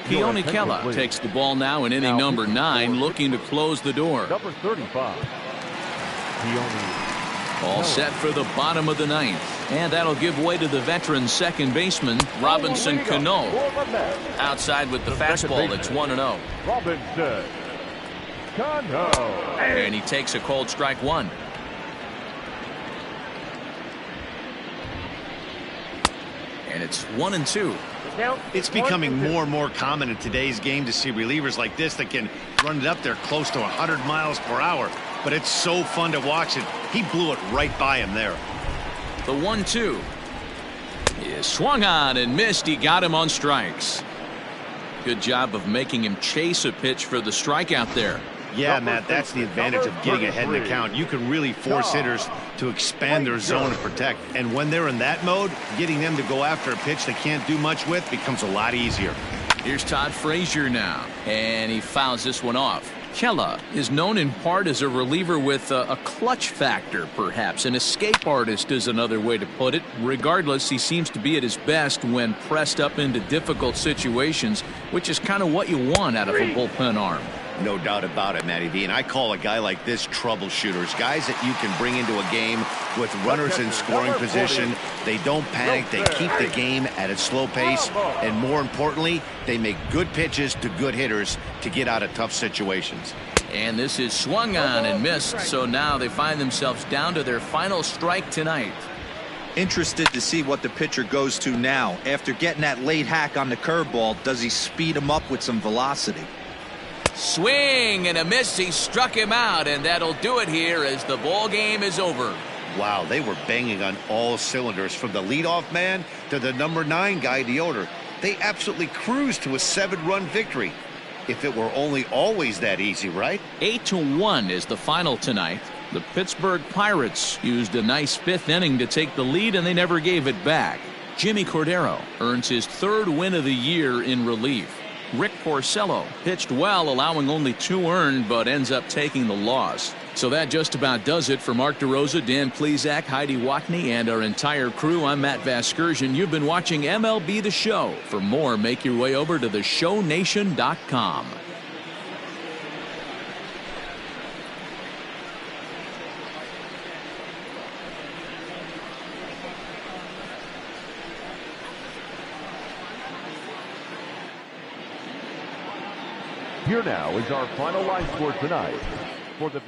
Keone Kela takes the ball now in inning number 9, looking to close the door. Number 35. All set for the bottom of the 9th. And that'll give way to the veteran second baseman, Robinson Cano. Outside with the fastball, it's 1-0. Robinson Cano. And he takes a cold strike 1. And it's 1-2. It's becoming more and more common in today's game to see relievers like this that can run it up there close to 100 miles per hour. But it's so fun to watch it. He blew it right by him there. The 1-2 is swung on and missed. He got him on strikes. Good job of making him chase a pitch for the strikeout there. Yeah, Matt, that's the advantage of getting ahead in the count. You can really force hitters to expand their zone and protect. And when they're in that mode, getting them to go after a pitch they can't do much with becomes a lot easier. Here's Todd Frazier now, and he fouls this one off. Kela is known in part as a reliever with a clutch factor, perhaps. An escape artist is another way to put it. Regardless, he seems to be at his best when pressed up into difficult situations, which is kind of what you want out of a bullpen arm. No doubt about it, Matty B. And I call a guy like this troubleshooters. Guys that you can bring into a game with runners in scoring position. They don't panic. They keep the game at a slow pace. And more importantly, they make good pitches to good hitters to get out of tough situations. And this is swung on and missed. So now they find themselves down to their final strike tonight. Interested to see what the pitcher goes to now. After getting that late hack on the curveball, does he speed him up with some velocity? Swing and a miss. He struck him out, and that'll do it here as the ball game is over. Wow, they were banging on all cylinders from the leadoff man to the number 9 guy, Deoder. They absolutely cruised to a 7-run victory. If it were only always that easy, right? 8-1 is the final tonight. The Pittsburgh Pirates used a nice 5th inning to take the lead, and they never gave it back. Jimmy Cordero earns his 3rd win of the year in relief. Rick Porcello pitched well, allowing only 2 earned, but ends up taking the loss. So that just about does it for Mark DeRosa, Dan Plesac, Heidi Watney, and our entire crew. I'm Matt Vasgersian. You've been watching MLB The Show. For more, make your way over to theshownation.com. Here now is our final line score tonight for the